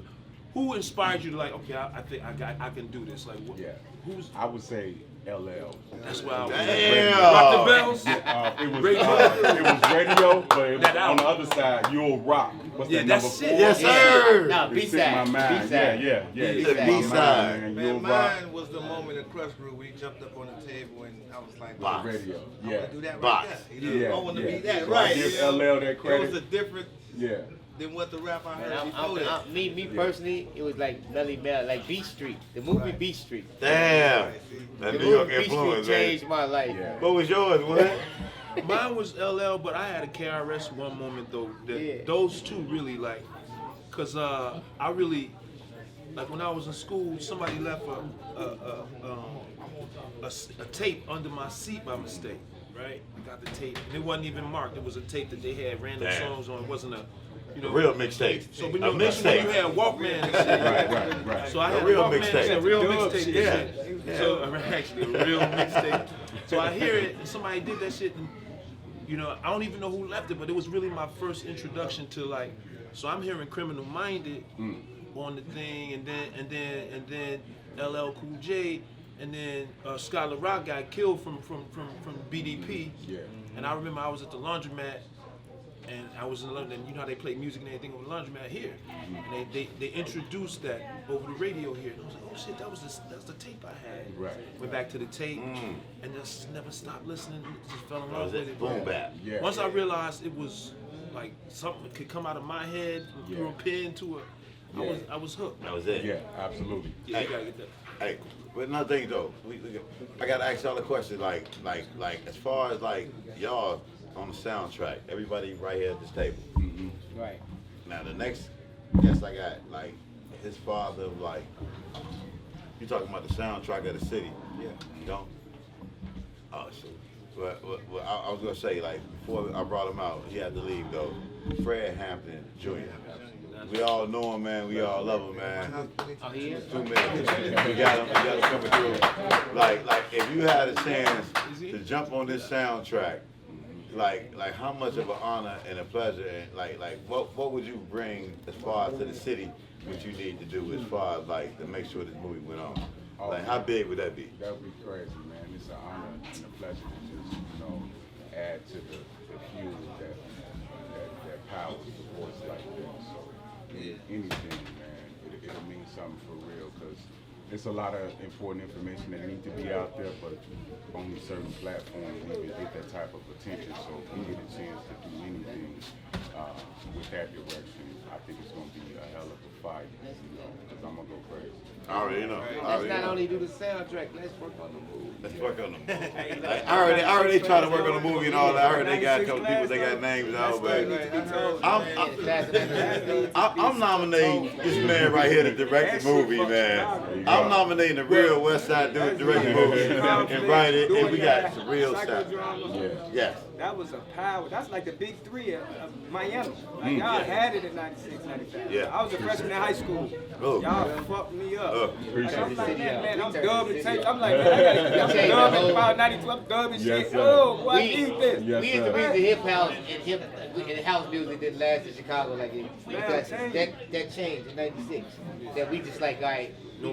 [SPEAKER 4] Who inspired you to like, okay, I think I can do this? Like,
[SPEAKER 7] I would say LL.
[SPEAKER 4] That's why I was.
[SPEAKER 3] Damn.
[SPEAKER 4] Rock the Bells.
[SPEAKER 7] It was radio, but it was on the other side, You'll Rock. What's that number 4?
[SPEAKER 3] Yes, sir.
[SPEAKER 8] No, B-side.
[SPEAKER 7] Yeah.
[SPEAKER 3] B-side.
[SPEAKER 5] Man, mine was the moment in Crush Group where you jumped up on the table and I was like,
[SPEAKER 3] Box.
[SPEAKER 7] Radio.
[SPEAKER 5] I want to do that
[SPEAKER 3] Box.
[SPEAKER 5] right there. I want to be that
[SPEAKER 7] So
[SPEAKER 5] right.
[SPEAKER 7] I give LL that credit.
[SPEAKER 5] It was a different
[SPEAKER 7] Yeah.
[SPEAKER 5] than what the rap I heard before that.
[SPEAKER 8] Me personally, it was like Melly Mel, like Beat Street, the movie Beat Street.
[SPEAKER 3] Damn. That
[SPEAKER 8] The
[SPEAKER 3] New York
[SPEAKER 8] movie Beat Street
[SPEAKER 3] influence, man.
[SPEAKER 8] changed my life.
[SPEAKER 7] Yeah.
[SPEAKER 3] What was yours, what?
[SPEAKER 4] Mine was LL, but I had a KRS one moment though. That those two really like, cause I really like when I was in school, somebody left a tape under my seat by mistake. Right? I got the tape, and it wasn't even marked. It was a tape that they had random songs on. It wasn't a
[SPEAKER 3] real mixtape.
[SPEAKER 4] So we know you had Walkman and shit.
[SPEAKER 7] Right.
[SPEAKER 4] So I had
[SPEAKER 3] A real
[SPEAKER 4] Walkman
[SPEAKER 3] mixtape.
[SPEAKER 4] and a real mixtape.
[SPEAKER 3] Yeah.
[SPEAKER 4] So actually a real mixtape. So I hear it, and somebody did that shit, and I don't even know who left it, but it was really my first introduction to like. So I'm hearing Criminal Minded on the thing, and then LL Cool J. And then Scholar Rock got killed from BDP.
[SPEAKER 7] Yeah.
[SPEAKER 4] And I remember I was at the laundromat, and I was in London. You know how they play music and everything over the laundromat here. And they introduced that over the radio here. And I was like, oh shit, that's the tape I had.
[SPEAKER 7] Right.
[SPEAKER 4] Went back to the tape, and just never stopped listening. Just fell in love with it.
[SPEAKER 3] Boom bap.
[SPEAKER 7] Yeah.
[SPEAKER 4] Once I realized it was like something could come out of my head through a pen to I was hooked.
[SPEAKER 3] That was it.
[SPEAKER 7] Yeah, absolutely.
[SPEAKER 4] Yeah, you gotta get that.
[SPEAKER 3] Hey, but another thing though, I gotta ask y'all a question. Like, as far as like y'all on the soundtrack, everybody right here at this table.
[SPEAKER 8] Right.
[SPEAKER 3] Now the next guest I got, like his father, like you talking about the soundtrack of the city?
[SPEAKER 5] Yeah.
[SPEAKER 3] You don't? Oh shit. Well, I was gonna say like before I brought him out, he had to leave though. Fred Hampton Jr. We all know him, man. We all love him, man.
[SPEAKER 8] Oh, he is?
[SPEAKER 3] 2 minutes. We got him coming through. Like if you had a chance to jump on this soundtrack, like how much of an honor and a pleasure, and like what would you bring as far as to the city? What you need to do as far as like to make sure this movie went on? Like how big would that be?
[SPEAKER 7] That would be crazy, man. It's an honor and a pleasure to just add to the fuel that powers the voice like this. So anything, man, it'll mean something for real, because it's a lot of important information that need to be out there, but only certain platforms even get that type of attention. So if we get a chance to do anything with that direction, I think it's going to be a hell of a fight, because I'm going to go crazy.
[SPEAKER 3] I already know.
[SPEAKER 8] Let's not only do the soundtrack, let's work on the movie.
[SPEAKER 3] Let's work on the movie. I already try to work on the movie and all that. I heard they got a couple people, they got names out, but I'm nominating this man right here to direct the movie, man. I'm nominating the real West Side dude to direct the movie and write it, and we got some real stuff. Yes.
[SPEAKER 6] That was a power. That's like the big three of Miami. Like, y'all had it in 96, 95.
[SPEAKER 3] Yeah.
[SPEAKER 6] I was a freshman in high school.
[SPEAKER 3] Oh.
[SPEAKER 6] Y'all fucked me up.
[SPEAKER 7] Appreciate
[SPEAKER 6] I'm like,
[SPEAKER 7] it.
[SPEAKER 6] man, I'm dubbing tape. I'm like, man, I'm dubbing about 92. I'm dubbing shit.
[SPEAKER 7] sir.
[SPEAKER 6] Oh, boy, I need this.
[SPEAKER 7] Yes,
[SPEAKER 8] We used to
[SPEAKER 7] sir.
[SPEAKER 8] read the hip house and house music didn't last in Chicago like it. Because that changed in '96. That we just like, all right, we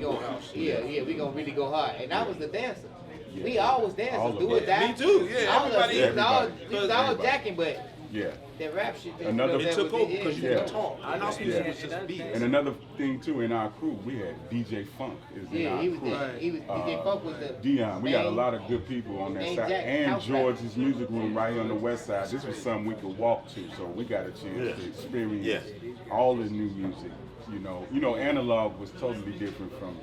[SPEAKER 8] we gonna really go hard. And I was the dancer. We always dancers, do it, die.
[SPEAKER 5] Me too, yeah.
[SPEAKER 8] Everybody,
[SPEAKER 7] Everybody.
[SPEAKER 8] we was all jacking, but
[SPEAKER 7] Yeah.
[SPEAKER 8] that rap shit.
[SPEAKER 7] Another-
[SPEAKER 4] It took over because you
[SPEAKER 7] Yeah.
[SPEAKER 4] could talk. House music was just beats.
[SPEAKER 7] And another thing too, in our crew, we had DJ Funk is in
[SPEAKER 8] Yeah,
[SPEAKER 7] our
[SPEAKER 8] he was
[SPEAKER 7] crew.
[SPEAKER 8] there. He was DJ Funk was the
[SPEAKER 7] Dion, we got a
[SPEAKER 8] main-
[SPEAKER 7] lot of good people on that
[SPEAKER 8] main
[SPEAKER 7] side.
[SPEAKER 8] jack
[SPEAKER 7] And
[SPEAKER 8] house
[SPEAKER 7] George's music room right here on the west side. This was something we could walk to, so we got a chance to experience all the new music. You know, analog was totally different from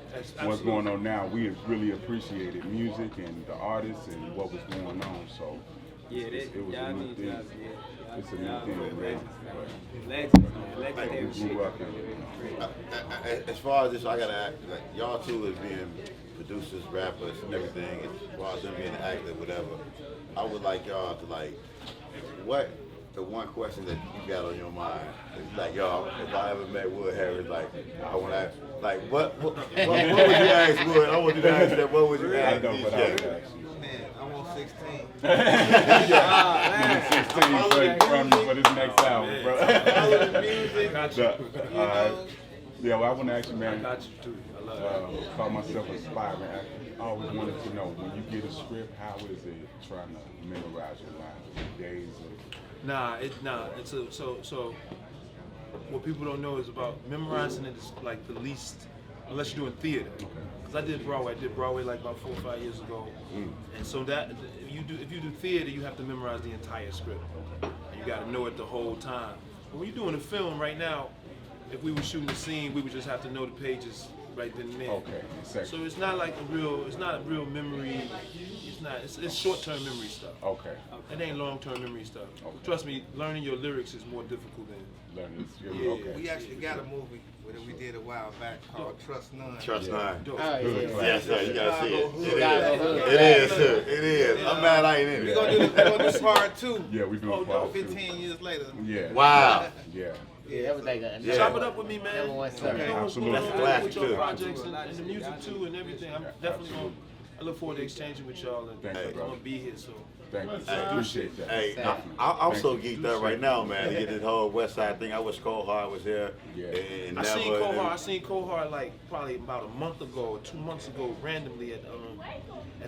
[SPEAKER 7] what's going on now. We have really appreciated music and the artists and what was going on. So it was a new thing. It's a new thing, man.
[SPEAKER 6] Legends, man. Legendary
[SPEAKER 7] We
[SPEAKER 6] shit.
[SPEAKER 7] grew up in.
[SPEAKER 3] As far as this, I gotta act like y'all two as being producers, rappers, and everything. As far as them being an actor, whatever, I would like y'all to like, what the one question that you got on your mind? It's like, y'all, if I ever met woodharris, like, I want to ask, like, what would you ask Wood? I want you to ask that. What would you
[SPEAKER 7] I
[SPEAKER 3] ask?
[SPEAKER 7] know, but I would
[SPEAKER 3] DJ?
[SPEAKER 7] ask you.
[SPEAKER 5] Man, I want 16.
[SPEAKER 7] 16 for this next album, bro.
[SPEAKER 5] Follow the music.
[SPEAKER 7] Yeah, well, I want to ask you, man.
[SPEAKER 4] Got you too. I love that.
[SPEAKER 7] Call myself an aspiring actor. I always wanted to know, when you get a script, how is it trying to memorize your lines? Days of
[SPEAKER 4] So what people don't know is about memorizing it is like the least, unless you're doing theater. Because I did Broadway like about 4 or 5 years ago. And so that if you do theater, you have to memorize the entire script. And you got to know it the whole time. But when you're doing a film right now, if we were shooting a scene, we would just have to know the pages right then and there.
[SPEAKER 7] Okay, exactly.
[SPEAKER 4] So it's not like it's not a real memory. It's short-term memory stuff.
[SPEAKER 7] Okay.
[SPEAKER 4] It ain't long-term memory stuff.
[SPEAKER 7] Okay.
[SPEAKER 4] Trust me, learning your lyrics is more difficult than.
[SPEAKER 7] Learning skill.
[SPEAKER 4] Yeah.
[SPEAKER 7] Okay.
[SPEAKER 5] We actually got a movie that we did a while back called Trust None.
[SPEAKER 3] Trust Nine.
[SPEAKER 4] Dope.
[SPEAKER 3] Yes, sir. You gotta see it.
[SPEAKER 8] Chicago
[SPEAKER 3] It is, sir. It is. I'm mad I ain't in
[SPEAKER 5] We're
[SPEAKER 3] it.
[SPEAKER 5] gonna do part 2.
[SPEAKER 7] Yeah, we doing part 2.
[SPEAKER 5] 15 years later.
[SPEAKER 7] Yeah.
[SPEAKER 3] Wow.
[SPEAKER 7] Yeah.
[SPEAKER 8] Yeah, that was like a
[SPEAKER 3] Yeah.
[SPEAKER 4] Chop it up with me, man.
[SPEAKER 8] Number one song.
[SPEAKER 4] You know what's going
[SPEAKER 7] Absolutely.
[SPEAKER 4] on
[SPEAKER 3] That's
[SPEAKER 4] with
[SPEAKER 3] classic,
[SPEAKER 4] your
[SPEAKER 3] too.
[SPEAKER 4] projects and the music too and everything. I'm definitely going. I look forward to exchanging with y'all and
[SPEAKER 7] Thank you,
[SPEAKER 4] I'm
[SPEAKER 7] brother.
[SPEAKER 4] gonna be here. So
[SPEAKER 7] Thank you.
[SPEAKER 3] Hey,
[SPEAKER 7] Appreciate that.
[SPEAKER 3] Hey, I'm so geeked up right now, man, to get this whole West Side thing. I wish Cole Hard was here.
[SPEAKER 7] Yeah.
[SPEAKER 3] And
[SPEAKER 4] I
[SPEAKER 3] never.
[SPEAKER 4] seen Cole Hard like probably about a month ago or 2 months ago randomly at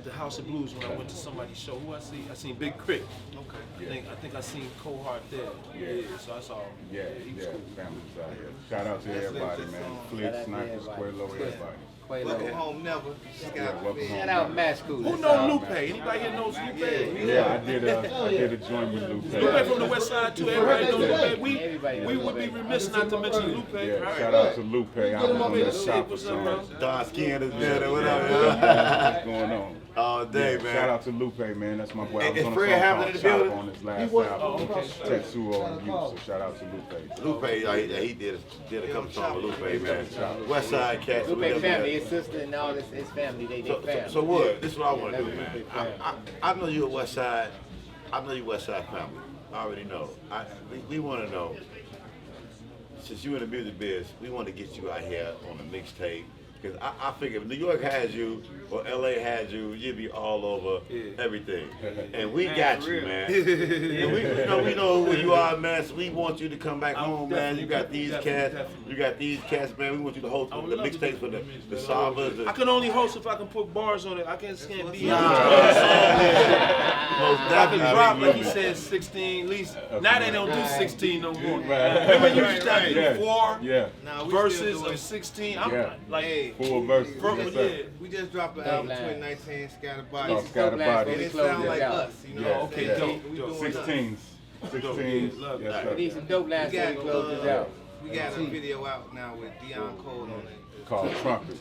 [SPEAKER 4] the House of Blues when I went to somebody's show. Who I see? I seen Big Crit. Okay. I think I seen Cole Hard there.
[SPEAKER 7] Yeah.
[SPEAKER 4] So I saw him.
[SPEAKER 7] Yeah,
[SPEAKER 4] he was
[SPEAKER 7] yeah,
[SPEAKER 4] cool.
[SPEAKER 7] families out here. Shout out to everybody, man. Flick, Sniper, Squirlo, everybody.
[SPEAKER 5] Welcome home never.
[SPEAKER 7] Welcome
[SPEAKER 8] Shout
[SPEAKER 7] home.
[SPEAKER 8] out Mass School.
[SPEAKER 4] Who know Lupe? Anybody here knows Lupe?
[SPEAKER 7] Yeah, I did a joint with Lupe.
[SPEAKER 4] Lupe from the West Side too. Everybody knows Lupe.
[SPEAKER 8] Everybody
[SPEAKER 4] We
[SPEAKER 8] knows
[SPEAKER 4] would be
[SPEAKER 8] Lupe.
[SPEAKER 4] remiss not to mention Lupe.
[SPEAKER 7] Yeah, shout out to Lupe. I'm on the shop for
[SPEAKER 4] What's up,
[SPEAKER 7] some.
[SPEAKER 4] bro?
[SPEAKER 7] What's
[SPEAKER 3] Don Skin is there, whatever.
[SPEAKER 7] going on?
[SPEAKER 3] All day,
[SPEAKER 7] Yeah,
[SPEAKER 3] man.
[SPEAKER 7] shout out to Lupe, man. That's my boy. I was
[SPEAKER 3] Is
[SPEAKER 7] on a
[SPEAKER 3] Fred
[SPEAKER 7] phone
[SPEAKER 3] Hammond
[SPEAKER 7] call
[SPEAKER 3] in the
[SPEAKER 7] Shop
[SPEAKER 3] building?
[SPEAKER 7] on his last album, Tetsuo and You. So shout out to Lupe.
[SPEAKER 3] Lupe, he did a couple songs with Lupe, man. West Side Cats. we
[SPEAKER 8] Lupe
[SPEAKER 3] never
[SPEAKER 8] family,
[SPEAKER 3] met.
[SPEAKER 8] his sister and all his family, they family.
[SPEAKER 3] So what? This is what I want to do,
[SPEAKER 8] Yeah,
[SPEAKER 3] man.
[SPEAKER 8] Lupe family.
[SPEAKER 3] I know you a West Side. I know you West Side family. I already know. We want to know. Since you in the music biz, we want to get you out here on a mixtape. Because I figure if New York has you or LA has you, you'll be all over everything. And we got you, man. And we know who you are, man. So we want you to come back home, man. You got these cats. You got these cats, man. We want you to host the mixtapes for the Savas.
[SPEAKER 4] I can only host if I can put bars on it. I can't be
[SPEAKER 3] Most
[SPEAKER 4] I can
[SPEAKER 3] definitely.
[SPEAKER 4] drop like he said 16 at least. Now they don't do 16 no more. Remember you used to have to do 4
[SPEAKER 7] Yeah.
[SPEAKER 5] Nah, we
[SPEAKER 4] verses
[SPEAKER 5] still do
[SPEAKER 4] of
[SPEAKER 5] it.
[SPEAKER 4] 16.
[SPEAKER 7] Yeah.
[SPEAKER 4] Like
[SPEAKER 7] Full verse.
[SPEAKER 5] We just dropped an album 2019, Scattered Bodies.
[SPEAKER 7] Oh, Scattered Bodies.
[SPEAKER 5] And it sounds like us, you know.
[SPEAKER 4] Okay, dope.
[SPEAKER 5] We doing
[SPEAKER 7] 16s. 16s. Yes,
[SPEAKER 8] We need some dope lines before we close this out.
[SPEAKER 5] We got a video out now with Dion Cole on it.
[SPEAKER 7] Called Trumpets.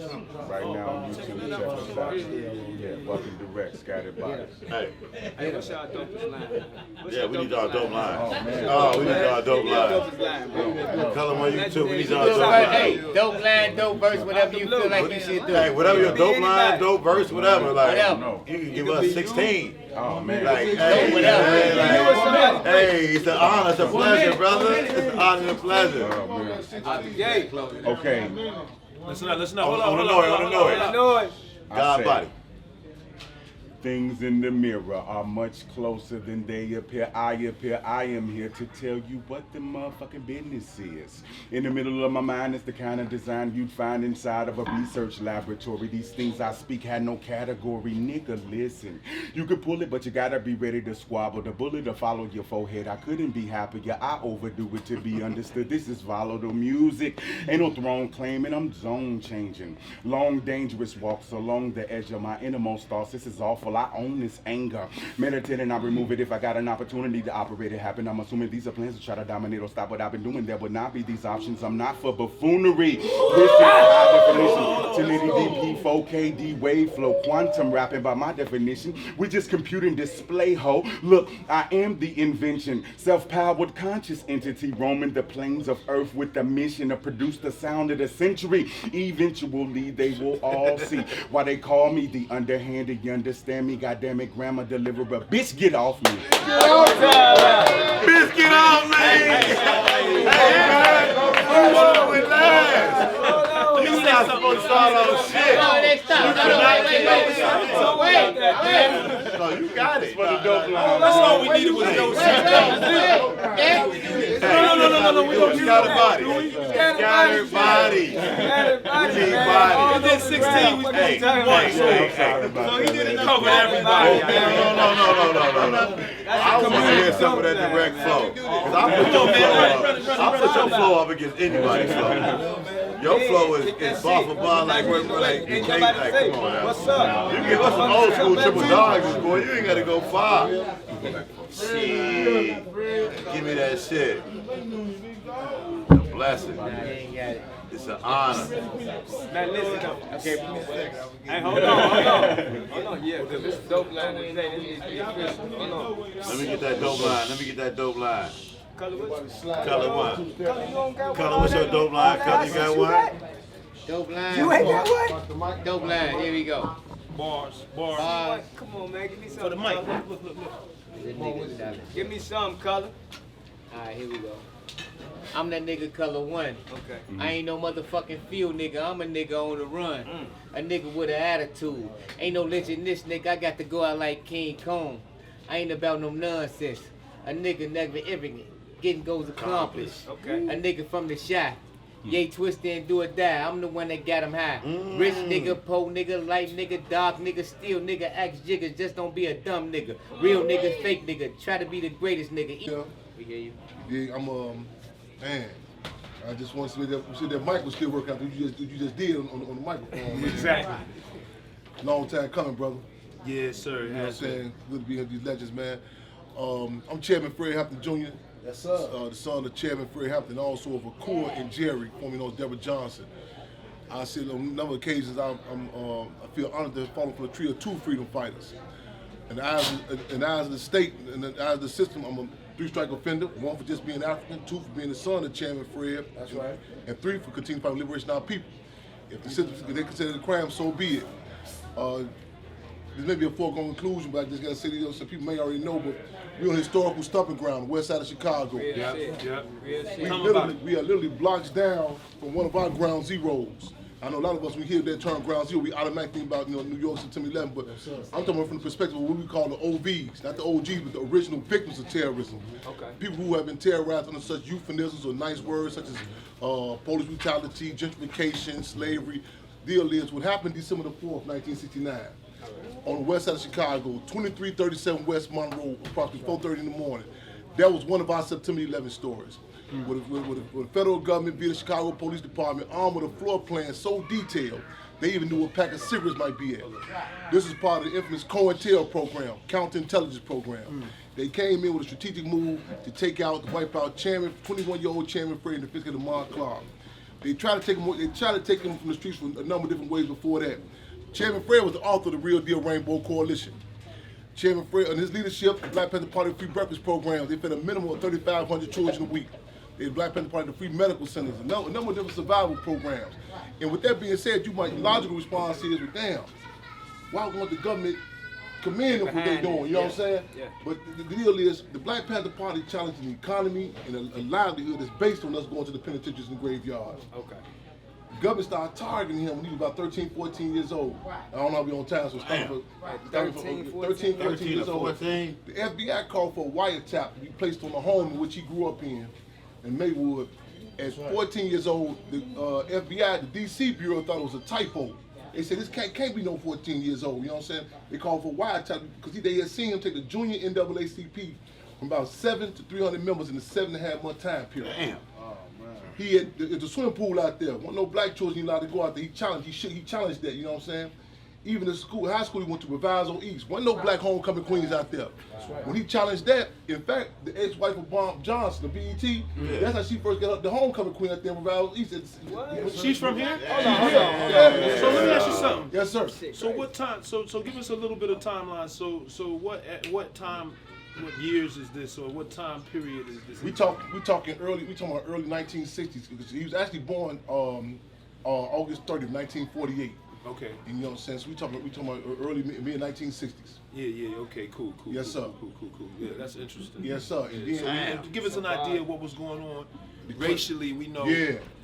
[SPEAKER 7] Right now on YouTube. Check us out. Yeah, Bucking Direct, Scattered Bodies.
[SPEAKER 3] Hey.
[SPEAKER 6] Hey, what's y'all dopest line?
[SPEAKER 3] Yeah, we need our dope line.
[SPEAKER 7] Oh, man.
[SPEAKER 3] Oh, we need our dope line.
[SPEAKER 6] Dopest line, bro.
[SPEAKER 3] Tell them on YouTube, we need our dope
[SPEAKER 8] Hey,
[SPEAKER 3] line.
[SPEAKER 8] dope line, dope verse, whatever you feel like you should do.
[SPEAKER 3] Hey, whatever your dope line, dope verse, whatever. Like,
[SPEAKER 8] Whatever.
[SPEAKER 3] you can give us 16.
[SPEAKER 7] Oh, man.
[SPEAKER 3] Like, hey, it's an honor, it's a pleasure, brother. It's an honor and a pleasure.
[SPEAKER 7] Oh, man.
[SPEAKER 6] Yay.
[SPEAKER 7] Okay.
[SPEAKER 4] Listen up.
[SPEAKER 3] On the noise. God body.
[SPEAKER 7] Things in the mirror are much closer than they appear. I am here to tell you what the motherfucking business is. In the middle of my mind is the kind of design you'd find inside of a research laboratory. These things I speak had no category. Nigga, listen. You can pull it, but you gotta be ready to squabble. The bullet to follow your forehead. I couldn't be happier. I overdo it to be understood. This is volatile music. Ain't no throne claiming. I'm zone changing. Long, dangerous walks along the edge of my innermost thoughts. This is awful. I own this anger. Meditate and I remove it if I got an opportunity to operate it happen. I'm assuming these are plans to try to dominate or stop what I've been doing. There would not be these options. I'm not for buffoonery. This is high definition. 1080p, 4KD, wave flow, quantum rapping by my definition. We just compute and display, ho. Look, I am the invention. Self-powered conscious entity roaming the plains of earth with the mission to produce the sound of the century. Eventually, they will all see why they call me the underhanded. You understand me? Goddamn it, grandma deliverer. Bitch, get off me.
[SPEAKER 3] Bitch, get off me! Hey, man! Hold on, relax! You're not supposed to start on shit!
[SPEAKER 8] No, next time. Wait.
[SPEAKER 3] No, you got it.
[SPEAKER 4] That's all we needed was no shit.
[SPEAKER 3] No, we don't Scattered body. Scattered body. We need body.
[SPEAKER 4] And then 16 we did one. So he didn't cover everybody.
[SPEAKER 3] No. I want to hear some of that direct flow. Because I put your flow up against anybody's flow. Your flow is bar for bar like come on now. You give us some old school triple dogs, boy. You ain't got to go far. Shit. Give me that shit. A blessing. It's an honor.
[SPEAKER 6] Man, listen up. Okay. Hey, hold on. Yeah, because this dope line today. Hold on.
[SPEAKER 3] Let me get that dope line.
[SPEAKER 6] Color what?
[SPEAKER 3] Color one. Color, what's your dope line? Color, you got one?
[SPEAKER 8] Dope line.
[SPEAKER 6] You ain't got one?
[SPEAKER 8] Dope line. Here we go.
[SPEAKER 4] Bars.
[SPEAKER 6] Come on, man. Give me some. For the mic. Look. Give me some, Color.
[SPEAKER 8] Alright, here we go. I'm that nigga color one.
[SPEAKER 6] Okay.
[SPEAKER 8] I ain't no motherfucking field nigga. I'm a nigga on the run. A nigga with an attitude. Ain't no lynching this nigga. I got to go out like King Kong. I ain't about no nonsense. A nigga never ever getting goals accomplished.
[SPEAKER 6] Okay.
[SPEAKER 8] A nigga from the shot. Yay, twist and do or die. I'm the one that got him high. Rich nigga, poor nigga, light nigga, dark nigga, still nigga, axe jigger. Just don't be a dumb nigga. Real nigga, fake nigga. Try to be the greatest nigga.
[SPEAKER 9] Yeah.
[SPEAKER 8] We hear you.
[SPEAKER 9] Yeah, man. I just want to see that mic was still working out. What you just did on the microphone. Man.
[SPEAKER 4] Exactly.
[SPEAKER 9] Long time coming, brother.
[SPEAKER 4] Yes, sir.
[SPEAKER 9] You know what I'm saying? Good to be here with these legends, man. I'm Chairman Fred Hampton Jr.
[SPEAKER 10] Yes, sir.
[SPEAKER 9] The son of Chairman Fred Hampton, also of Accord and Jerry, formerly known as Deborah Johnson. I said on a number of occasions I feel honored to follow for the tree of two freedom fighters. In the eyes of the state, and the eyes of the system, I'm a three-strike offender. One for just being African, two for being the son of Chairman Fred.
[SPEAKER 10] That's right.
[SPEAKER 9] And three for continuing to fight liberation of our people. If the system, if they consider it a crime, so be it. This may be a foregone conclusion, but I just gotta say these, some people may already know, but we're on a historical stomping ground, west side of Chicago.
[SPEAKER 6] Yeah.
[SPEAKER 9] We are literally blocks down from one of our ground zeros. I know a lot of us, when we hear that term ground zero, we automatically think about New York, September 11th, but I'm talking about from the perspective of what we call the OVs, not the OGs, but the original victims of terrorism.
[SPEAKER 6] Okay.
[SPEAKER 9] People who have been terrorized under such euphemisms or nice words such as police brutality, gentrification, slavery. Deal is what happened December the 4th, 1969. On the west side of Chicago, 2337 West Monroe, approximately 4:30 in the morning. That was one of our September 11 stories.
[SPEAKER 10] with the federal government via the Chicago Police Department, armed with a floor plan so detailed, they even knew where a pack of cigarettes might be at. This is part of the infamous COINTEL program, counterintelligence program. They came in with a strategic move to take out, to wipe out 21-year-old Chairman Fred and the fiscal Lamar Clark. They tried to take him from the streets for a number of different ways before that. Chairman Fred was the author of the Real Deal Rainbow Coalition. Chairman Fred, and his leadership, the Black Panther Party free breakfast programs, they fed a minimum of 3,500 children a week. They had Black Panther Party the free medical centers, a number of different survival programs. And with that being said, your logical response is, well, damn, why would the government commend them for what they're doing, you know what I'm saying?
[SPEAKER 6] Yeah.
[SPEAKER 10] But the deal is, the Black Panther Party challenging the economy and a livelihood that's based on us going to the penitentiaries and graveyards.
[SPEAKER 6] Okay.
[SPEAKER 10] The government started targeting him when he was about 13, 14 years old. I don't know how we on time, so starting
[SPEAKER 6] 13,
[SPEAKER 10] 14 years old.
[SPEAKER 3] 14.
[SPEAKER 10] The FBI called for a wiretap to be placed on the home in which he grew up in Maywood. At 14 years old, the FBI, the DC Bureau, thought it was a typo. They said this can't be no 14 years old, you know what I'm saying? They called for wiretap because they had seen him take the junior NAACP from about 7 to 300 members in a 7.5-month time period.
[SPEAKER 3] Damn.
[SPEAKER 10] He had, there's a swimming pool out there. Wasn't no black children allowed to go out there. He challenged that, you know what I'm saying? Even the high school he went to, Proviso East, wasn't no black homecoming queens out there. Right. When he challenged that, in fact, the ex-wife of Bob Johnson, the BET, that's how she first got the homecoming queen out there in Proviso East.
[SPEAKER 4] She's from here?
[SPEAKER 10] Yeah.
[SPEAKER 4] So let me ask you something.
[SPEAKER 10] Yes, sir.
[SPEAKER 4] So what time? So give us a little bit of timeline. So what time? What years is this, or what time period is this?
[SPEAKER 10] We talking about early 1960s because he was actually born August 30th, 1948.
[SPEAKER 4] Okay.
[SPEAKER 10] And you know what I'm saying? So we talking about early mid 1960s.
[SPEAKER 4] Yeah. Okay. Cool.
[SPEAKER 10] Yes, sir.
[SPEAKER 4] Cool. Yeah, that's interesting.
[SPEAKER 10] Yes, sir. And then,
[SPEAKER 4] to give us an idea of what was going on racially, we know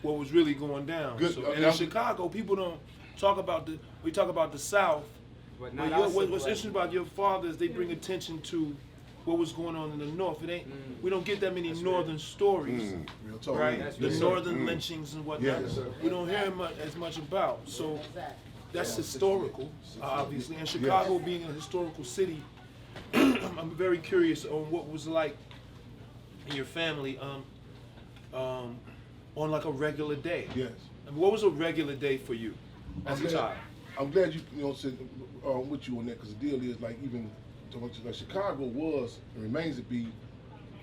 [SPEAKER 4] what was really going down.
[SPEAKER 10] Good.
[SPEAKER 4] So, and in Chicago, people don't talk about we talk about the South. But what's interesting about your father is they bring attention to what was going on in the North. It ain't. We don't get that many northern stories, right? The northern lynchings and whatnot. We don't hear as much about. So that's historical, obviously. And Chicago being a historical city, I'm very curious on what was like in your family on like a regular day.
[SPEAKER 10] Yes.
[SPEAKER 4] I mean, what was a regular day for you as a child?
[SPEAKER 10] I'm glad you said with you on that because the deal is like even. Like Chicago was and remains to be,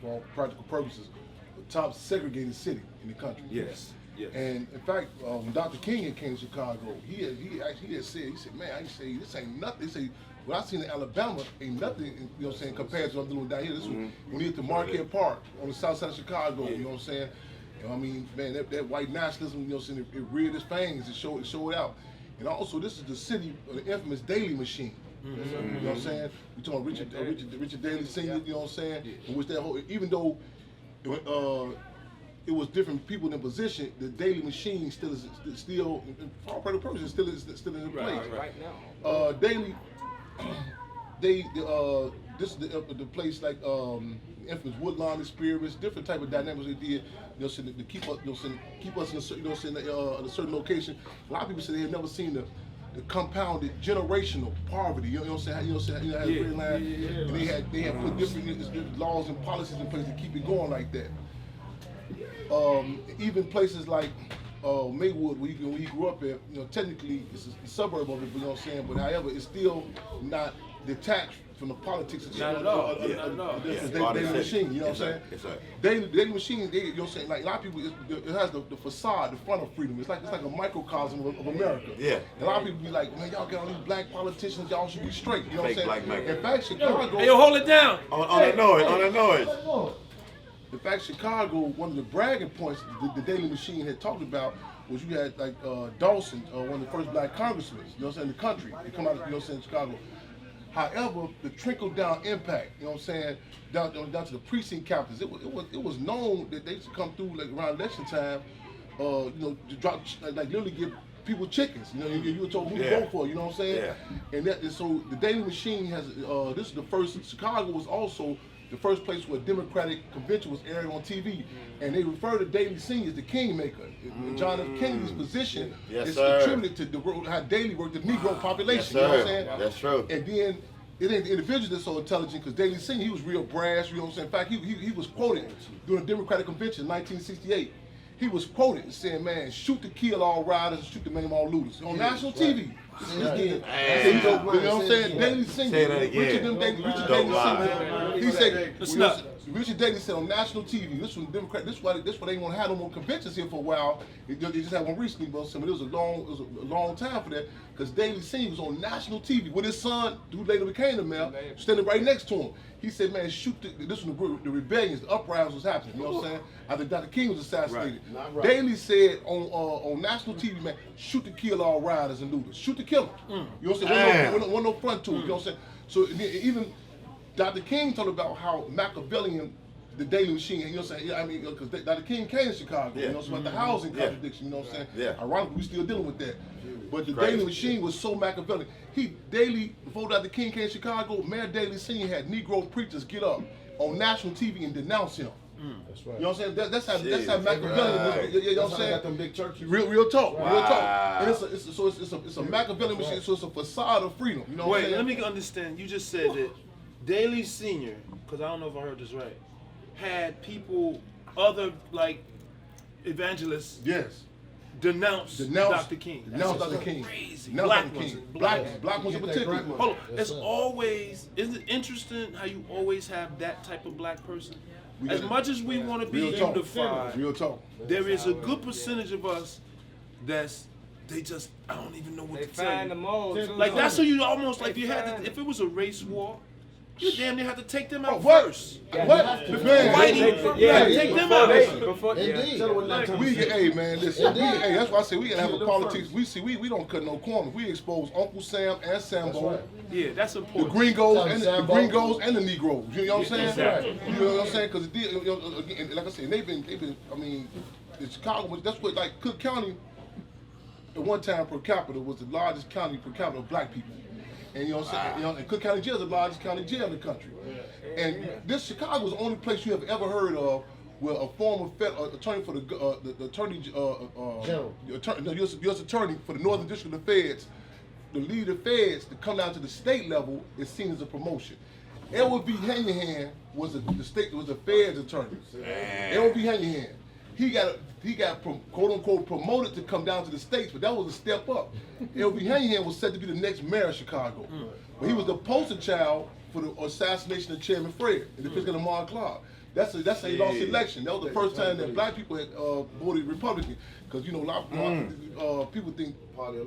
[SPEAKER 10] for all practical purposes, the top segregated city in the country.
[SPEAKER 4] Yes.
[SPEAKER 10] And in fact, when Dr. King came to Chicago, he said, man, I say this ain't nothing. He said, what I seen in Alabama ain't nothing, you know what I'm saying, compared to what I'm doing down here. This was when he hit the Marquette Park on the south side of Chicago, you know what I'm saying? I mean, man, that white nationalism, you know what I'm saying, it reared its fangs, it showed out. And also, this is the city of the infamous Daily Machine. You know what I'm saying? We talking about Richard Daley Sr., you know what I'm saying? In which that whole, even though it was different people in position, the Daily Machine still, for all practical purposes, still in place.
[SPEAKER 6] Right now.
[SPEAKER 10] Daily, this is the place like infamous Woodline experiments, different type of dynamics they did, you know, to keep us, keep us in a certain location. A lot of people say they have never seen the compounded generational poverty, you know what I'm saying? And they had put different laws and policies in place to keep it going like that. Even places like Maywood, where he grew up at, you know, technically it's a suburb of it, you know what I'm saying? But however, it's still not detached from the politics of Daily Machine, you know what I'm saying? Daily Machine, you know what I'm saying? Like a lot of people, it has the facade, the front of freedom. It's like a microcosm of America.
[SPEAKER 3] Yeah.
[SPEAKER 10] And a lot of people be like, man, y'all got all these black politicians, y'all should be straight. You know what I'm saying?
[SPEAKER 3] Black man.
[SPEAKER 10] In fact, Chicago.
[SPEAKER 4] Hey, yo, hold it down.
[SPEAKER 3] On that noise.
[SPEAKER 10] In fact, Chicago, one of the bragging points the Daily Machine had talked about was you had like Dawson, one of the first black congressmen, you know what I'm saying, in the country. They come out, you know what I'm saying, Chicago. However, the trickle-down impact, you know what I'm saying, down to the precinct captains, it was known that they used to come through like around election time, you know, to drop, like literally give people chickens. You know, you were told who to vote for, you know what I'm saying? Yeah. And so the Daily Machine has, this is the first, Chicago was also the first place where a Democratic convention was aired on TV. And they refer to Daley Sr. as the kingmaker. John F. Kennedy's position is attributed to how Daley worked the Negro population. You know what I'm saying?
[SPEAKER 3] That's true.
[SPEAKER 10] And then it ain't the individual that's so intelligent, because Daily Senior, he was real brash, you know what I'm saying? In fact, he was quoted during the Democratic Convention in 1968. He was quoted saying, man, shoot to kill all riders and shoot to maim all looters. On national TV. You know what I'm saying? Daily Senior, Richard Daly Senior, he said, Richard Daly said on national TV, this was Democrat, this why they ain't gonna have no more conventions here for a while. They just had one recently, but it was a long time for that, because Daly Senior was on national TV with his son, who later became the mayor, standing right next to him. He said, man, shoot this was the rebellions, the uprisings was happening, you know what I'm saying? After Dr. King was assassinated. Right. Daly said on national TV, man, shoot to kill all rioters and looters. Shoot to kill them. You know what I'm saying? One no front to it, you know what I'm saying? So even Dr. King talked about how Machiavellian the Daily Machine, you know what I'm saying? I mean, because Dr. King came to Chicago, you know, so about the housing contradiction, you know what I'm saying? Yeah. Ironically, we still dealing with that. But the Daily Machine was so Machiavellian. Before Dr. King came to Chicago, Mayor Daly Senior had Negro preachers get up on national TV and denounce him. That's right. You know what I'm saying? That's how Machiavellian. You know what I'm saying? Got them big churches. Real talk. And it's a Machiavellian machine. So it's a facade of freedom. You know what I'm saying?
[SPEAKER 4] Let me understand. You just said that Daly Senior, because I don't know if I heard this right, had people, other like evangelists, denounce Dr. King.
[SPEAKER 10] Denounce Dr. King.
[SPEAKER 4] Crazy.
[SPEAKER 10] Black ones in particular.
[SPEAKER 4] Hold on. Isn't it interesting how you always have that type of black person? As much as we want to be unified, there is a good percentage of us they just, I don't even know what to tell you. Like that's what you almost like you had to, if it was a race war, you damn near have to take them out first.
[SPEAKER 10] What?
[SPEAKER 4] Take them out.
[SPEAKER 10] Hey man, listen. That's why I say we gotta have a politics. We don't cut no corners. We expose Uncle Sam and Sambo.
[SPEAKER 4] Yeah, that's important.
[SPEAKER 10] The Gringos and the Negroes. You know what I'm saying? Exactly. You know what I'm saying? Because again, like I said, they've been. I mean, in Chicago, that's what like Cook County. At one time per capita was the largest county per capita of black people. And you know what I'm saying? You know, and Cook County Jail is the largest county jail in the country. And this Chicago is the only place you have ever heard of where a former attorney for the attorney general, U.S. attorney for the Northern District of the Feds, the lead of the Feds to come down to the state level is seen as a promotion. Edward B. Hanyahan was a Feds attorney. Edward B. Hanyahan. He got quote unquote promoted to come down to the states, but that was a step up. Edward B. Hanyahan was set to be the next mayor of Chicago, but he was the poster child for the assassination of Chairman Fred in the physical of Lamar Clark. That's how he lost the election. That was the first time that black people had voted Republican, because you know a lot of people think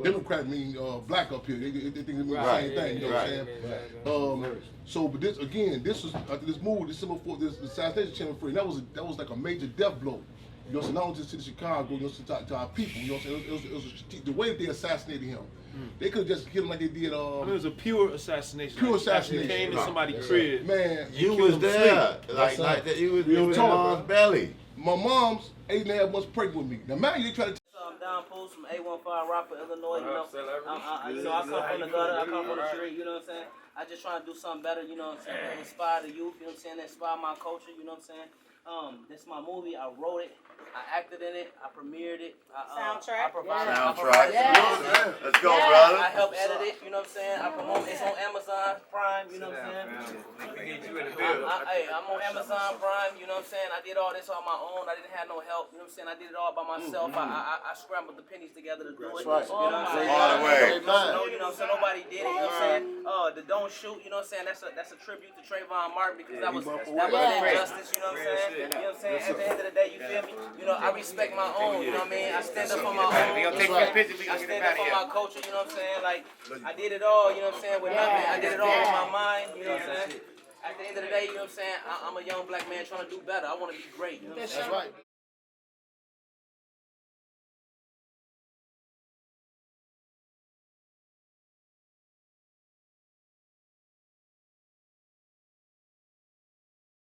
[SPEAKER 10] Democrat mean black up here. They think it means the same thing. You know what I'm saying? So, but this was after this move, December 4th, this assassination of Chairman Fred. That was like a major death blow. You know, so not only just to Chicago, you know, to our people. You know, it was the way that they assassinated him. They could have just killed him like they did.
[SPEAKER 4] I mean, it was a pure assassination.
[SPEAKER 10] Pure assassination.
[SPEAKER 4] Came in somebody's crib.
[SPEAKER 10] Man,
[SPEAKER 3] you was there, like that. You was in mom's belly.
[SPEAKER 10] My mom's 8.5 months pregnant with me. Now, man, they try to.
[SPEAKER 1] I'm Don Pools from 815 Rockford, Illinois. You know, I come from the gutter. I come from the street. You know what I'm saying? I just trying to do something better. You know what I'm saying? Inspire the youth. You know what I'm saying? Inspire my culture. You know what I'm saying? This is my movie. I wrote it. I acted in it. I premiered it.
[SPEAKER 11] Soundtrack.
[SPEAKER 1] I provided
[SPEAKER 3] Soundtrack. Let's go,
[SPEAKER 1] brother.
[SPEAKER 3] brother.
[SPEAKER 1] I help edit it. You know what I'm saying? I promote. It's on Amazon Prime. You know what I'm saying? I'm on Amazon Prime. You know what I'm saying? I did all this on my own. I didn't have no help. You know what I'm saying? I did it all by myself. I scrambled the pennies together to do it.
[SPEAKER 10] Right.
[SPEAKER 1] You know what I'm saying?
[SPEAKER 3] All the way.
[SPEAKER 1] You know what I'm saying? Nobody did it. You know what I'm saying? The Don't Shoot. You know what I'm saying? That's a tribute to Trayvon Martin, because that was an injustice. You know what I'm saying? You know what I'm saying? At the end of the day, you feel me? You know, I respect my own. You know what I mean? I stand up for my own. I stand up for my culture. You know what I'm saying? Like, I did it all. You know what I'm saying? With nothing. I did it all with my mind. You know what I'm saying? At the end of the day, you know what I'm saying? I'm a young black man trying to do better. I want to be great. You know what I'm saying? That's right.